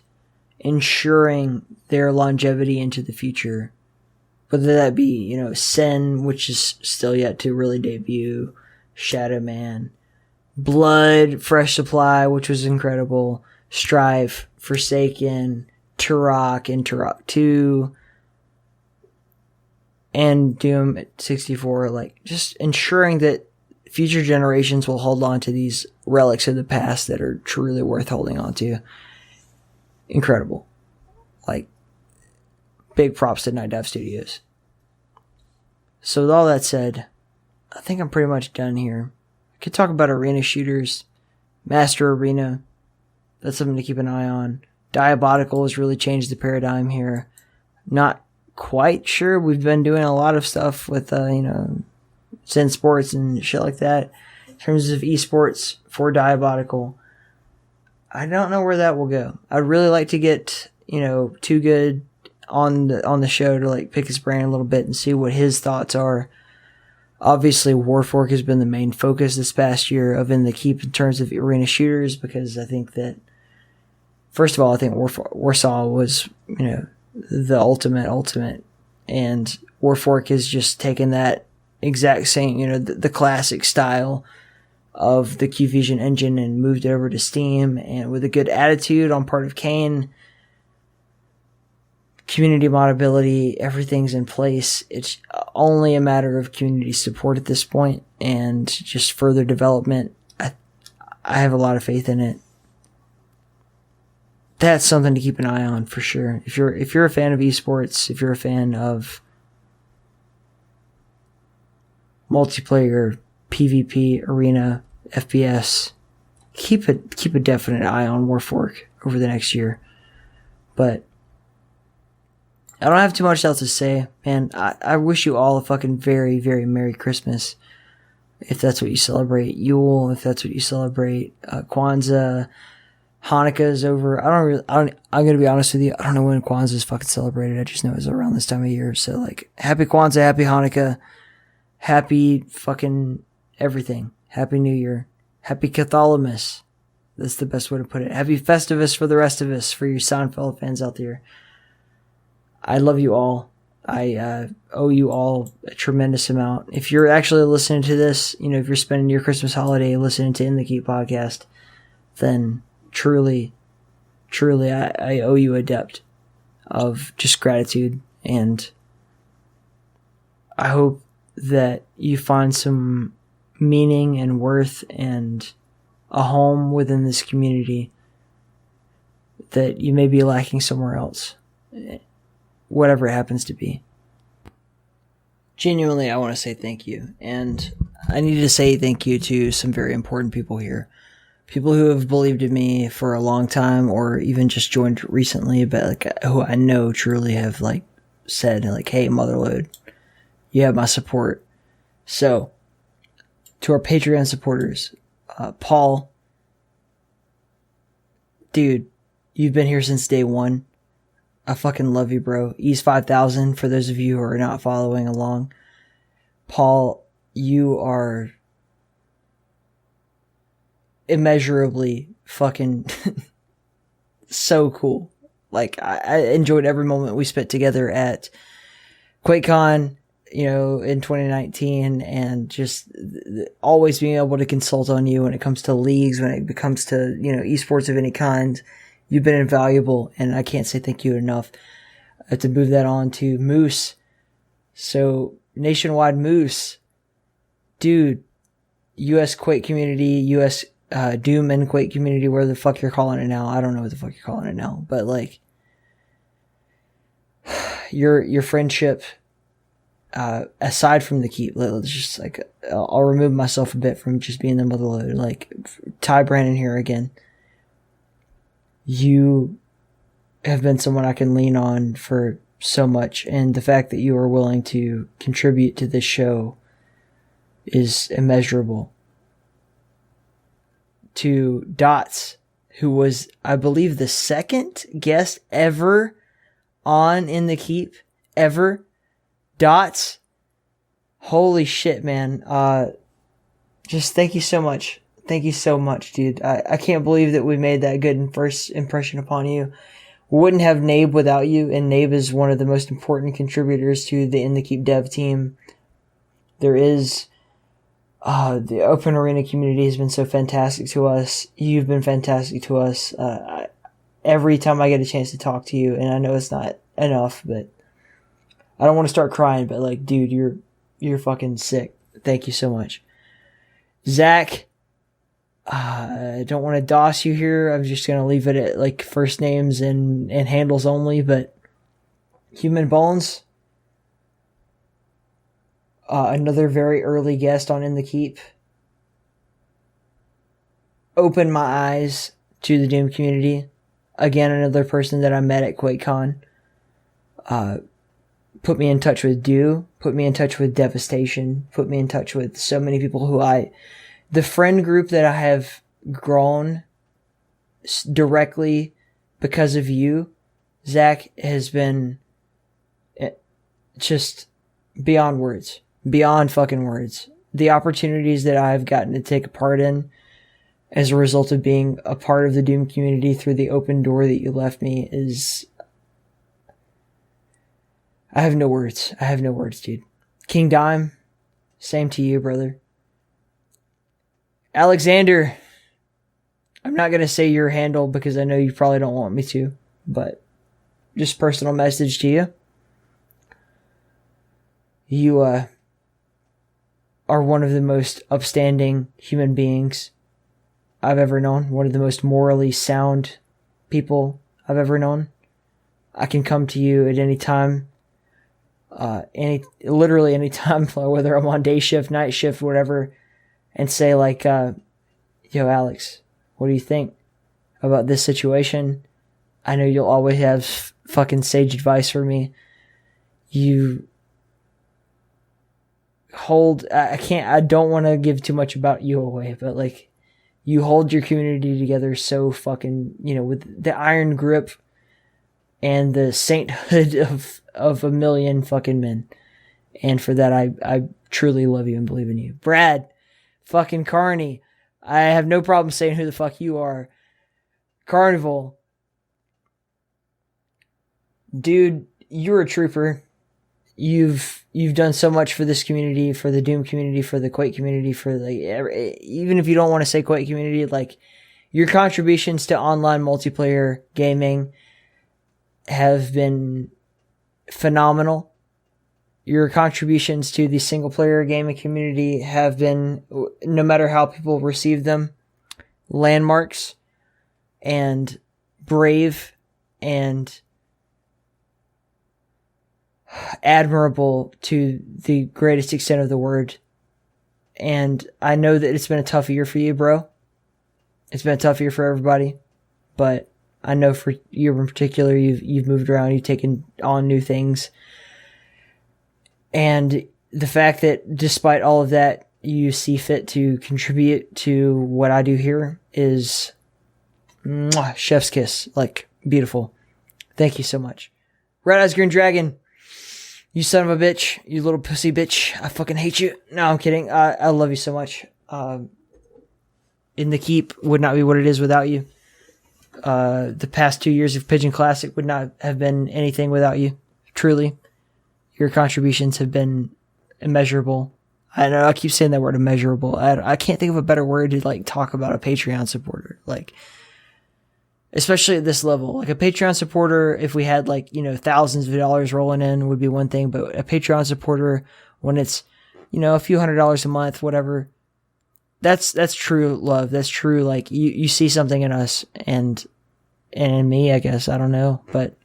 ensuring their longevity into the future. Whether that be, Sin, which is still yet to really debut, Shadow Man, Blood, Fresh Supply, which was incredible, Strife, Forsaken, Turok, and Turok 2, and Doom 64, just ensuring that future generations will hold on to these relics of the past that are truly worth holding on to. Incredible. Big props to Nightdive Studios. So with all that said, I think I'm pretty much done here. I could talk about arena shooters, Master Arena. That's something to keep an eye on. Diabolical has really changed the paradigm here. Not quite sure. We've been doing a lot of stuff with, Zen Sports and shit like that in terms of esports for Diabolical. I don't know where that will go. I'd really like to get, Too Good on the show to pick his brain a little bit and see what his thoughts are. Obviously, Warfork has been the main focus this past year of In the Keep in terms of arena shooters, because I think that, first of all, I think Warsaw was, the ultimate, and Warfork has just taken that exact same, the classic style of the QVision engine and moved it over to Steam, and with a good attitude on part of Kane, community modability, everything's in place. It's only a matter of community support at this point and just further development. I have a lot of faith in it. That's something to keep an eye on for sure. If you're a fan of esports, if you're a fan of multiplayer, PvP, arena, FPS, keep a definite eye on Warfork over the next year. But I don't have too much else to say, man. I wish you all a fucking very, very Merry Christmas, if that's what you celebrate. Yule, if that's what you celebrate. Kwanzaa, Hanukkah is over. I'm gonna be honest with you. I don't know when Kwanzaa is fucking celebrated. I just know it's around this time of year. So happy Kwanzaa, happy Hanukkah, happy fucking everything. Happy New Year. Happy Cthalhamas. That's the best way to put it. Happy Festivus for the rest of us, for you Seinfeld fans out there. I love you all. I owe you all a tremendous amount. If you're actually listening to this, if you're spending your Christmas holiday listening to In the Keep podcast, then truly, I owe you a debt of just gratitude. And I hope that you find some meaning and worth and a home within this community that you may be lacking somewhere else. Whatever it happens to be. Genuinely, I want to say thank you. And I need to say thank you to some very important people here. People who have believed in me for a long time, or even just joined recently, but who I know truly have said, hey, Motherload, you have my support. So, to our Patreon supporters, Paul, dude, you've been here since day one. I fucking love you, bro. Ease 5000 for those of you who are not following along. Paul, you are immeasurably fucking so cool. Like, I enjoyed every moment we spent together at QuakeCon, in 2019, and just always being able to consult on you when it comes to leagues, when it comes to, esports of any kind. You've been invaluable, and I can't say thank you enough. To move that on to Moose. So, Nationwide Moose, dude, U.S. Quake community, U.S. Doom and Quake community, where the fuck you're calling it now. I don't know what the fuck you're calling it now, but like, your friendship, aside from the keep, let's just like, I'll remove myself a bit from just being the Motherload. Like, Ty Brandon here again. You have been someone I can lean on for so much, and the fact that you are willing to contribute to this show is immeasurable. To Dots, who was, I believe, the second guest ever on In the Keep, ever. Dots, holy shit, man. Just thank you so much. Thank you so much, dude. I can't believe that we made that good first impression upon you. We wouldn't have Nabe without you, and Nabe is one of the most important contributors to the In the Keep dev team. There is, the Open Arena community has been so fantastic to us. You've been fantastic to us. Every time I get a chance to talk to you, and I know it's not enough, but I don't want to start crying, but like, dude, you're fucking sick. Thank you so much. Zach, I don't want to DOS you here. I'm just going to leave it at like first names and handles only, but Human Bones, another very early guest on In the Keep, opened my eyes to the Doom community. Again, another person that I met at QuakeCon, put me in touch with Do, put me in touch with Devastation, put me in touch with so many people who the friend group that I have grown directly because of you, Zach, has been just beyond words. Beyond fucking words. The opportunities that I've gotten to take a part in as a result of being a part of the Doom community through the open door that you left me is... I have no words. I have no words, dude. King Dime, same to you, brother. Alexander, I'm not going to say your handle because I know you probably don't want me to, but just personal message to you. You are one of the most upstanding human beings I've ever known. One of the most morally sound people I've ever known. I can come to you at any time. Literally any time, whether I'm on day shift, night shift, whatever, and say like, yo, Alex, what do you think about this situation? I know you'll always have fucking sage advice for me. You hold, I don't want to give too much about you away, but like, you hold your community together so fucking, with the iron grip and the sainthood of a million fucking men. And for that, I truly love you and believe in you. Brad, fucking Carney, I have no problem saying who the fuck you are. Carnival, dude, you're a trooper. You've done so much for this community, for the Doom community, for the Quake community, for even if you don't want to say Quake community, like, your contributions to online multiplayer gaming have been phenomenal. Your contributions to the single player gaming community have been, no matter how people receive them, landmarks and brave and admirable to the greatest extent of the word. And I know that it's been a tough year for you, bro. It's been a tough year for everybody, but I know for you in particular, you've moved around, you've taken on new things. And the fact that despite all of that, you see fit to contribute to what I do here is chef's kiss. Like, beautiful. Thank you so much. Red Eyes Green Dragon, you son of a bitch, you little pussy bitch. I fucking hate you. No, I'm kidding. I love you so much. In the Keep would not be what it is without you. The past 2 years of Pigeon Classic would not have been anything without you. Truly. Your contributions have been immeasurable. I know I keep saying that word, immeasurable. I can't think of a better word to like talk about a Patreon supporter. Like, especially at this level, like a Patreon supporter, if we had like, thousands of dollars rolling in would be one thing, but a Patreon supporter when it's, a few $100s a month, whatever, that's true love. That's true. Like you see something in us and in me, I guess, I don't know, but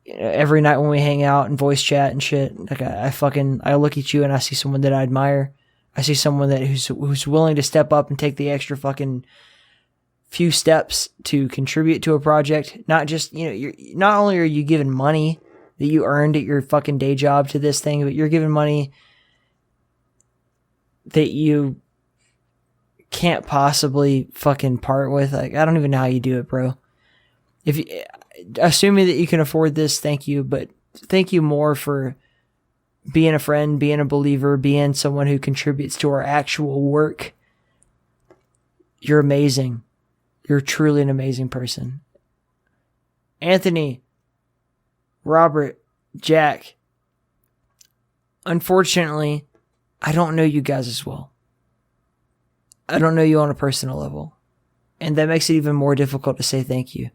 every night when we hang out and voice chat and shit, like I look at you and I see someone that I admire. I see someone who's willing to step up and take the extra fucking few steps to contribute to a project. Not just, you're not only are you giving money that you earned at your fucking day job to this thing, but you're giving money that you can't possibly fucking part with. Like, I don't even know how you do it, bro. If you, assuming that you can afford this, thank you, but thank you more for being a friend, being a believer, being someone who contributes to our actual work. You're amazing. You're truly an amazing person. Anthony, Robert, Jack, unfortunately, I don't know you guys as well. I don't know you on a personal level. And that makes it even more difficult to say thank you.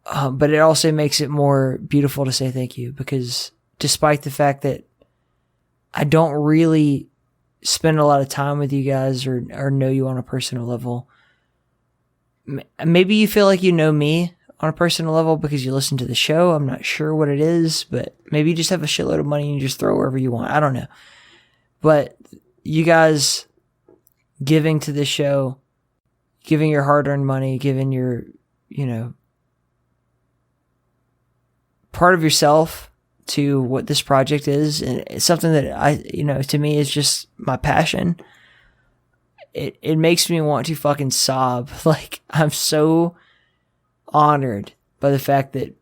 But it also makes it more beautiful to say thank you, because despite the fact that I don't really spend a lot of time with you guys or know you on a personal level, maybe you feel like you know me on a personal level because you listen to the show. I'm not sure what it is, but maybe you just have a shitload of money and you just throw wherever you want. I don't know. But you guys giving to this show, giving your hard-earned money, giving your, part of yourself to what this project is, and it's something that to me is just my passion. It makes me want to fucking sob. Like, I'm so honored by the fact that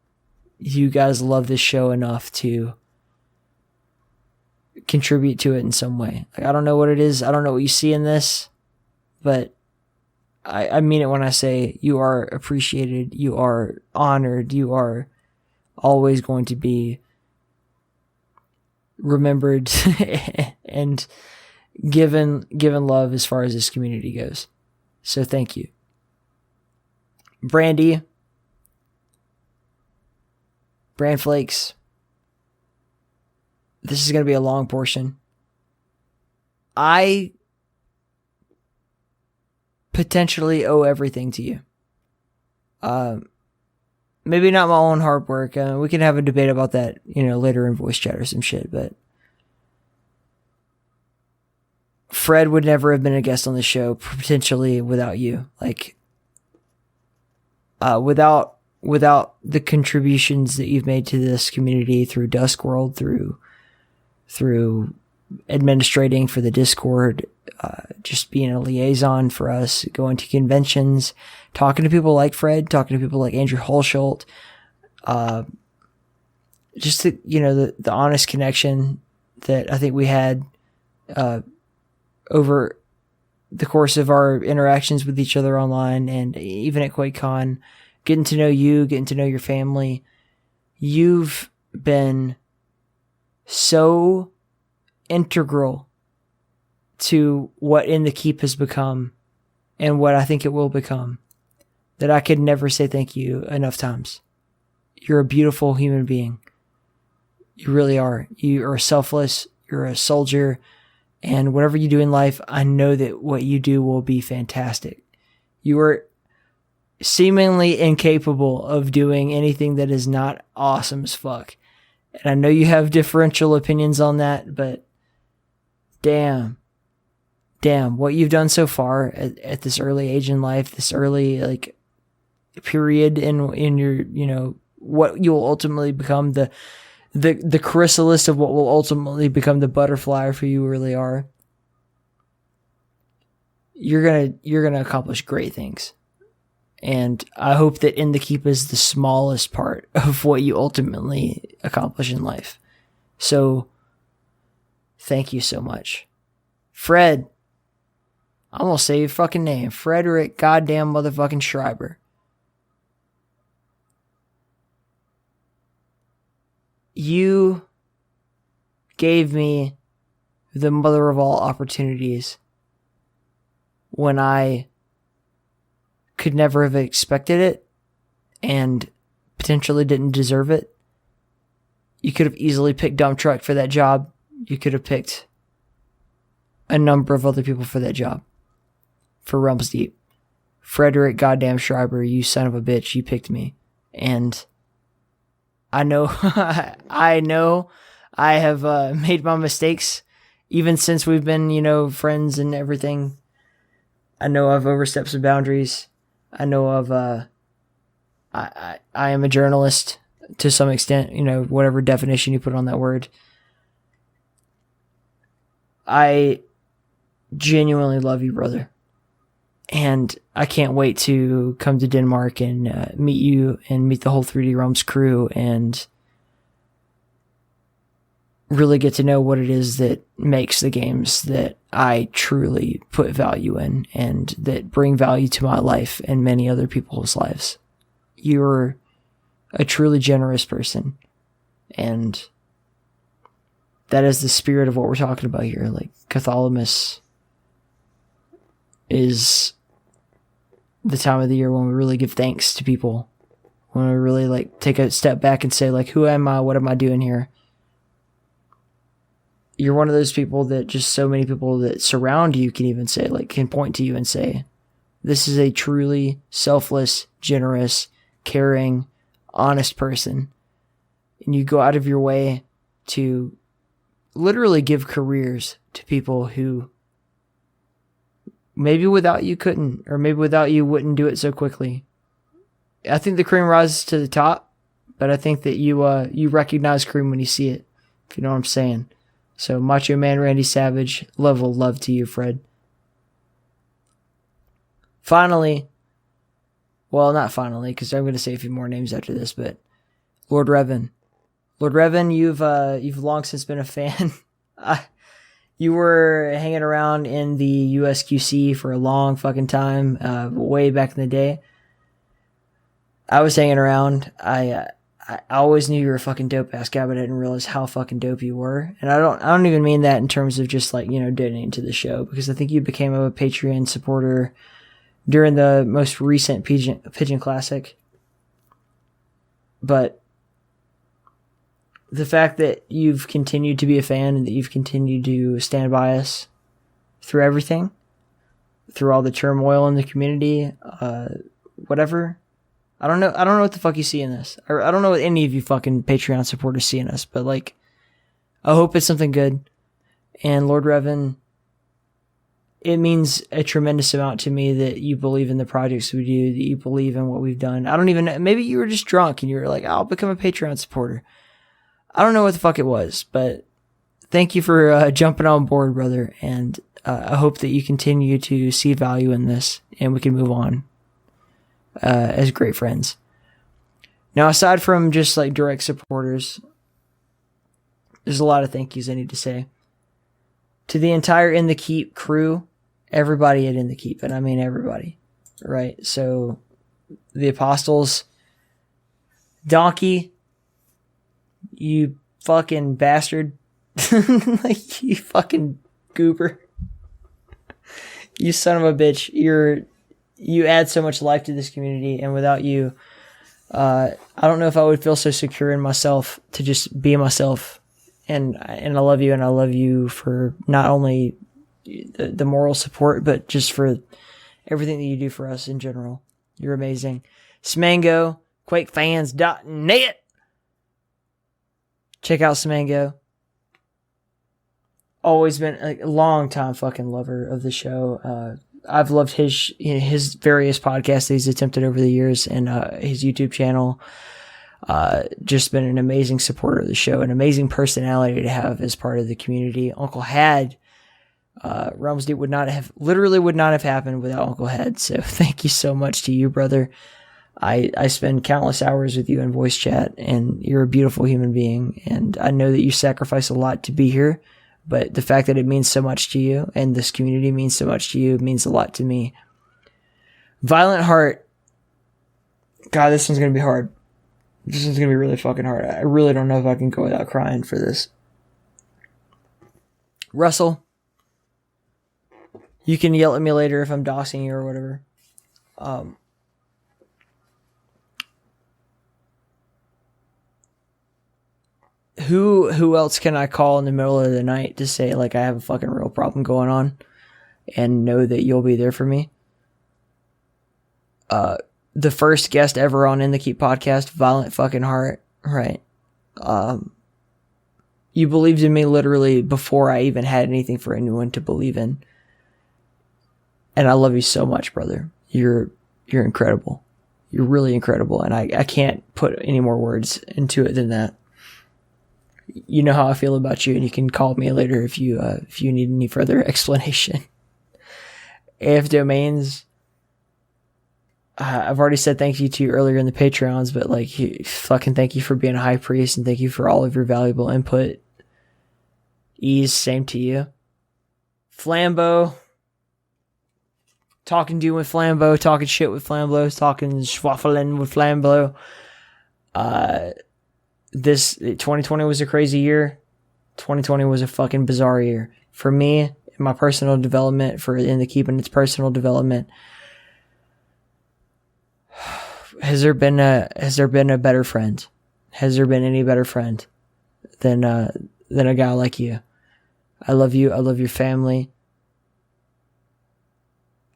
you guys love this show enough to contribute to it in some way. Like, I don't know what it is. I don't know what you see in this, but I mean it when I say you are appreciated, you are honored, you are always going to be remembered and given love as far as this community goes. So thank you. Brandy, Bran Flakes, this is going to be a long portion. I potentially owe everything to you. Maybe not my own hard work. We can have a debate about that, later in voice chat or some shit, but Fred would never have been a guest on the show potentially without you. Like, without the contributions that you've made to this community through Duskworld, through administrating for the Discord, just being a liaison for us, going to conventions, talking to people like Fred, talking to people like Andrew Holschult, just the honest connection that I think we had over the course of our interactions with each other online and even at QuakeCon, getting to know you, getting to know your family. You've been so integral to what In the Keep has become and what I think it will become that I could never say thank you enough times. You're a beautiful human being. You really are. You are selfless. You're a soldier. And whatever you do in life, I know that what you do will be fantastic. You are seemingly incapable of doing anything that is not awesome as fuck. And I know you have differential opinions on that, but damn, what you've done so far at this early age in life, this early period in your, what you'll ultimately become, the chrysalis of what will ultimately become the butterfly for you really are. You're gonna accomplish great things. And I hope that In the Keep is the smallest part of what you ultimately accomplish in life. So, thank you so much. Fred, I'm gonna say your fucking name. Frederick goddamn motherfucking Schreiber. You gave me the mother of all opportunities when I could never have expected it and potentially didn't deserve it. You could have easily picked Dump Truck for that job. You could have picked a number of other people for that job. For Realms Deep. Frederick goddamn Schreiber, you son of a bitch, you picked me. And I know, I know I have made my mistakes even since we've been, friends and everything. I know I've overstepped some boundaries. I know I am a journalist to some extent, whatever definition you put on that word. I genuinely love you, brother. And I can't wait to come to Denmark and meet you and meet the whole 3D Realms crew and really get to know what it is that makes the games that I truly put value in and that bring value to my life and many other people's lives. You're a truly generous person, and that is the spirit of what we're talking about here. Like, Cthalhamas is the time of the year when we really give thanks to people, when we really take a step back and say, who am I? What am I doing here? You're one of those people that just so many people that surround you can even say, can point to you and say, this is a truly selfless, generous, caring, honest person. And you go out of your way to literally give careers to people who maybe without you couldn't, or maybe without you wouldn't do it so quickly. I think the cream rises to the top, but I think that you recognize cream when you see it, if you know what I'm saying. So, Macho Man Randy Savage, level of love to you, Fred. Finally, well, not finally, because I'm going to say a few more names after this, but Lord Revan. Lord Revan, you've long since been a fan. You were hanging around in the USQC for a long fucking time, way back in the day. I was hanging around. I always knew you were a fucking dope ass guy, but I didn't realize how fucking dope you were. And I don't even mean that in terms of just donating to the show, because I think you became a Patreon supporter during the most recent Pigeon Classic. But the fact that you've continued to be a fan and that you've continued to stand by us through everything, through all the turmoil in the community, whatever. I don't know what the fuck you see in this. Or I don't know what any of you fucking Patreon supporters see in us, but I hope it's something good. And Lord Revan, it means a tremendous amount to me that you believe in the projects we do, that you believe in what we've done. I don't even know, maybe you were just drunk and you were like, I'll become a Patreon supporter. I don't know what the fuck it was, but thank you for jumping on board, brother. And I hope that you continue to see value in this and we can move on as great friends. Now, aside from just direct supporters, there's a lot of thank yous I need to say. To the entire In the Keep crew, everybody at In the Keep, and I mean everybody, right? So, the Apostles, Donkey, you fucking bastard, you fucking goober, you son of a bitch, you add so much life to this community, and without you, I don't know if I would feel so secure in myself to just be myself. And I love you, and I love you for not only the moral support, but just for everything that you do for us in general. You're amazing. Smango, QuakeFans.net. Check out Smango. Always been a long time fucking lover of the show. I've loved his various podcasts that he's attempted over the years, and his YouTube channel. Just been an amazing supporter of the show, an amazing personality to have as part of the community. Uncle Had, Realms Deep would not have happened without Uncle Had. So thank you so much to you, brother. I spend countless hours with you in voice chat, and you're a beautiful human being. And I know that you sacrifice a lot to be here, but the fact that it means so much to you and this community means so much to you means a lot to me. Violent Heart. God, this one's going to be hard. This one's going to be really fucking hard. I really don't know if I can go without crying for this. Russell, you can yell at me later if I'm doxing you or whatever. Who else can I call in the middle of the night to say, like, I have a fucking real problem going on and know that you'll be there for me? The first guest ever on In the Keep podcast, Violent fucking Heart, right? You believed in me literally before I even had anything for anyone to believe in. And I love you so much, brother. You're incredible. You're really incredible. And I can't put any more words into it than that. You know how I feel about you, and you can call me later if you need any further explanation. AF Domains, I've already said thank you to you earlier in the Patreons, but like, fucking thank you for being a high priest, and thank you for all of your valuable input. Ease, same to you. Flambeau, talking to you with Flambeau, talking shit with Flambeau, talking schwaffling with Flambeau. This 2020 was a crazy year. 2020 was a fucking bizarre year for me, in my personal development, for In the Keep and its personal development. Has there been a better friend? Has there been any better friend than a guy like you? I love you. I love your family.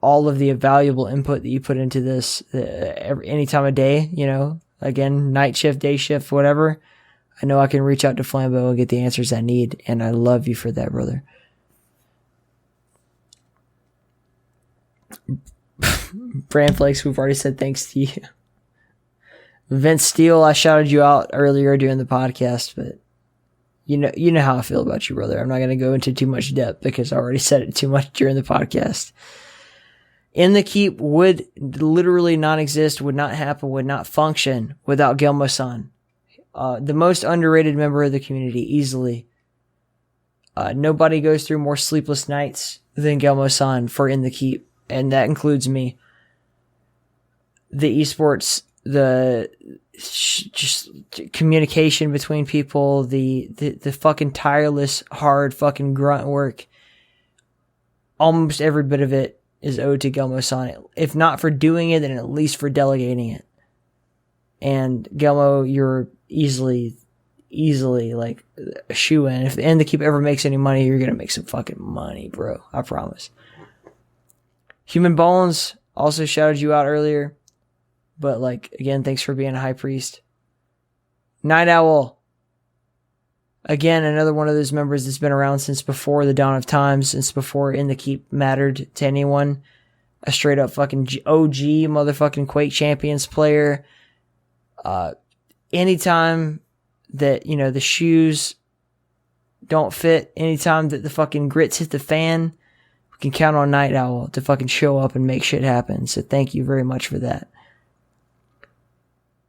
All of the valuable input that you put into this, any time of day, you know, again, night shift, day shift, whatever. I know I can reach out to Flambeau and get the answers I need, and I love you for that, brother. Bran Flakes, we've already said thanks to you. Vince Steele, I shouted you out earlier during the podcast, but you know how I feel about you, brother. I'm not going to go into too much depth because I already said it too much during the podcast. In the Keep would literally not exist, would not happen, would not function without Gelmo-san. The most underrated member of the community, easily. Nobody goes through more sleepless nights than Gelmo-san for In the Keep, and that includes me. The esports, the just communication between people, the fucking tireless, hard fucking grunt work. Almost every bit of it is owed to Gelmo-san. If not for doing it, then at least for delegating it. And Gelmo, you're easily like a shoe-in. If the In the Keep ever makes any money, you're gonna make some fucking money, bro. I promise. Human Bones also shouted you out earlier. But like, again, thanks for being a high priest. Night Owl. Again, another one of those members that's been around since before the dawn of time, since before In the Keep mattered to anyone. A straight up fucking OG motherfucking Quake Champions player. Anytime that, you know, the shoes don't fit, anytime that the fucking grits hit the fan, we can count on Night Owl to fucking show up and make shit happen. So thank you very much for that.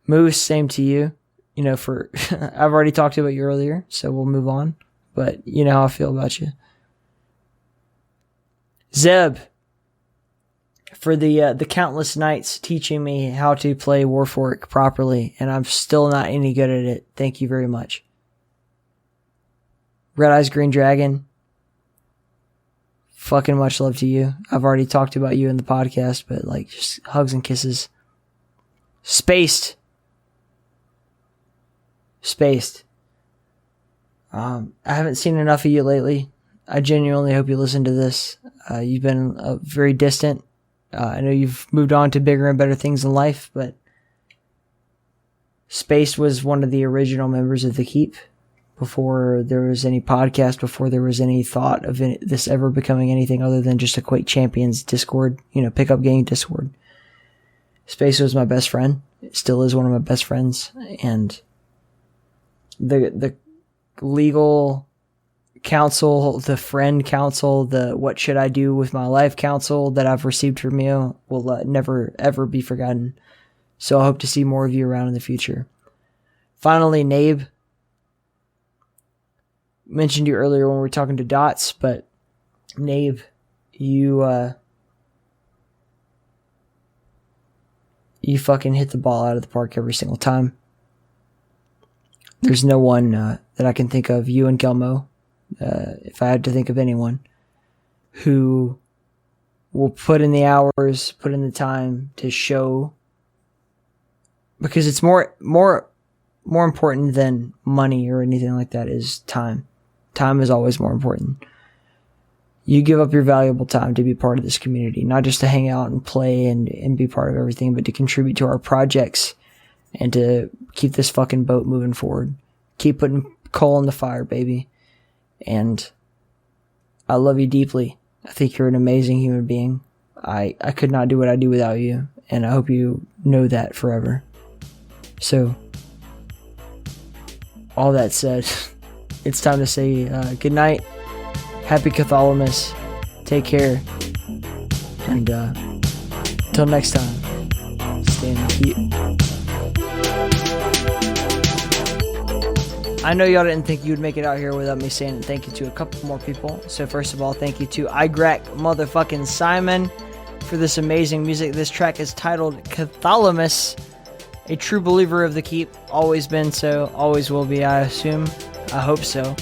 Moose, same to you. You know, for I've already talked about you earlier, so we'll move on. But you know how I feel about you. Zeb, for the countless nights teaching me how to play Warfork properly, and I'm still not any good at it. Thank you very much. Red Eyes Green Dragon, fucking much love to you. I've already talked about you in the podcast, but like, just hugs and kisses. Spaced. I haven't seen enough of you lately. I genuinely hope you listen to this. You've been very distant. I know you've moved on to bigger and better things in life, but Spaced was one of the original members of the Keep before there was any podcast, before there was any thought of this ever becoming anything other than just a Quake Champions Discord, you know, pickup game Discord. Spaced was my best friend. It still is one of my best friends, and the legal counsel, the friend counsel, the what should I do with my life counsel that I've received from you will never ever be forgotten. So I hope to see more of you around in the future. Finally, Nabe. mentioned you earlier when we were talking to Dots, but Nave, you fucking hit the ball out of the park every single time. There's no one that I can think of, you and Gelmo, if I had to think of anyone, who will put in the hours, put in the time to show, because it's more important than money or anything like that is time. Time is always more important. You give up your valuable time to be part of this community, not just to hang out and play and be part of everything, but to contribute to our projects and to keep this fucking boat moving forward. Keep putting coal in the fire, baby. And I love you deeply. I think you're an amazing human being. I could not do what I do without you, and I hope you know that forever. So, all that said, it's time to say good night. Happy Cthalhamas. Take care. And until next time, stay in the keep. I know y'all didn't think you'd make it out here without me saying thank you to a couple more people. So first of all, thank you to Igracsimon for this amazing music. This track is titled Cthalhamas. A true believer of the keep. Always been so. Always will be, I assume. I hope so.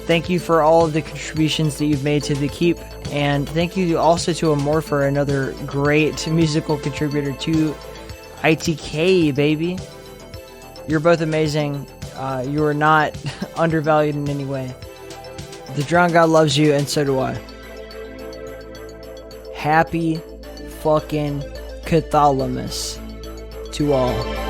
Thank you for all of the contributions that you've made to the keep. And thank you also to Immorpher, another great musical contributor to ITK, baby. You're both amazing. You are not undervalued in any way. The Drown God loves you, and so do I. Happy fucking Cthalhamas to all.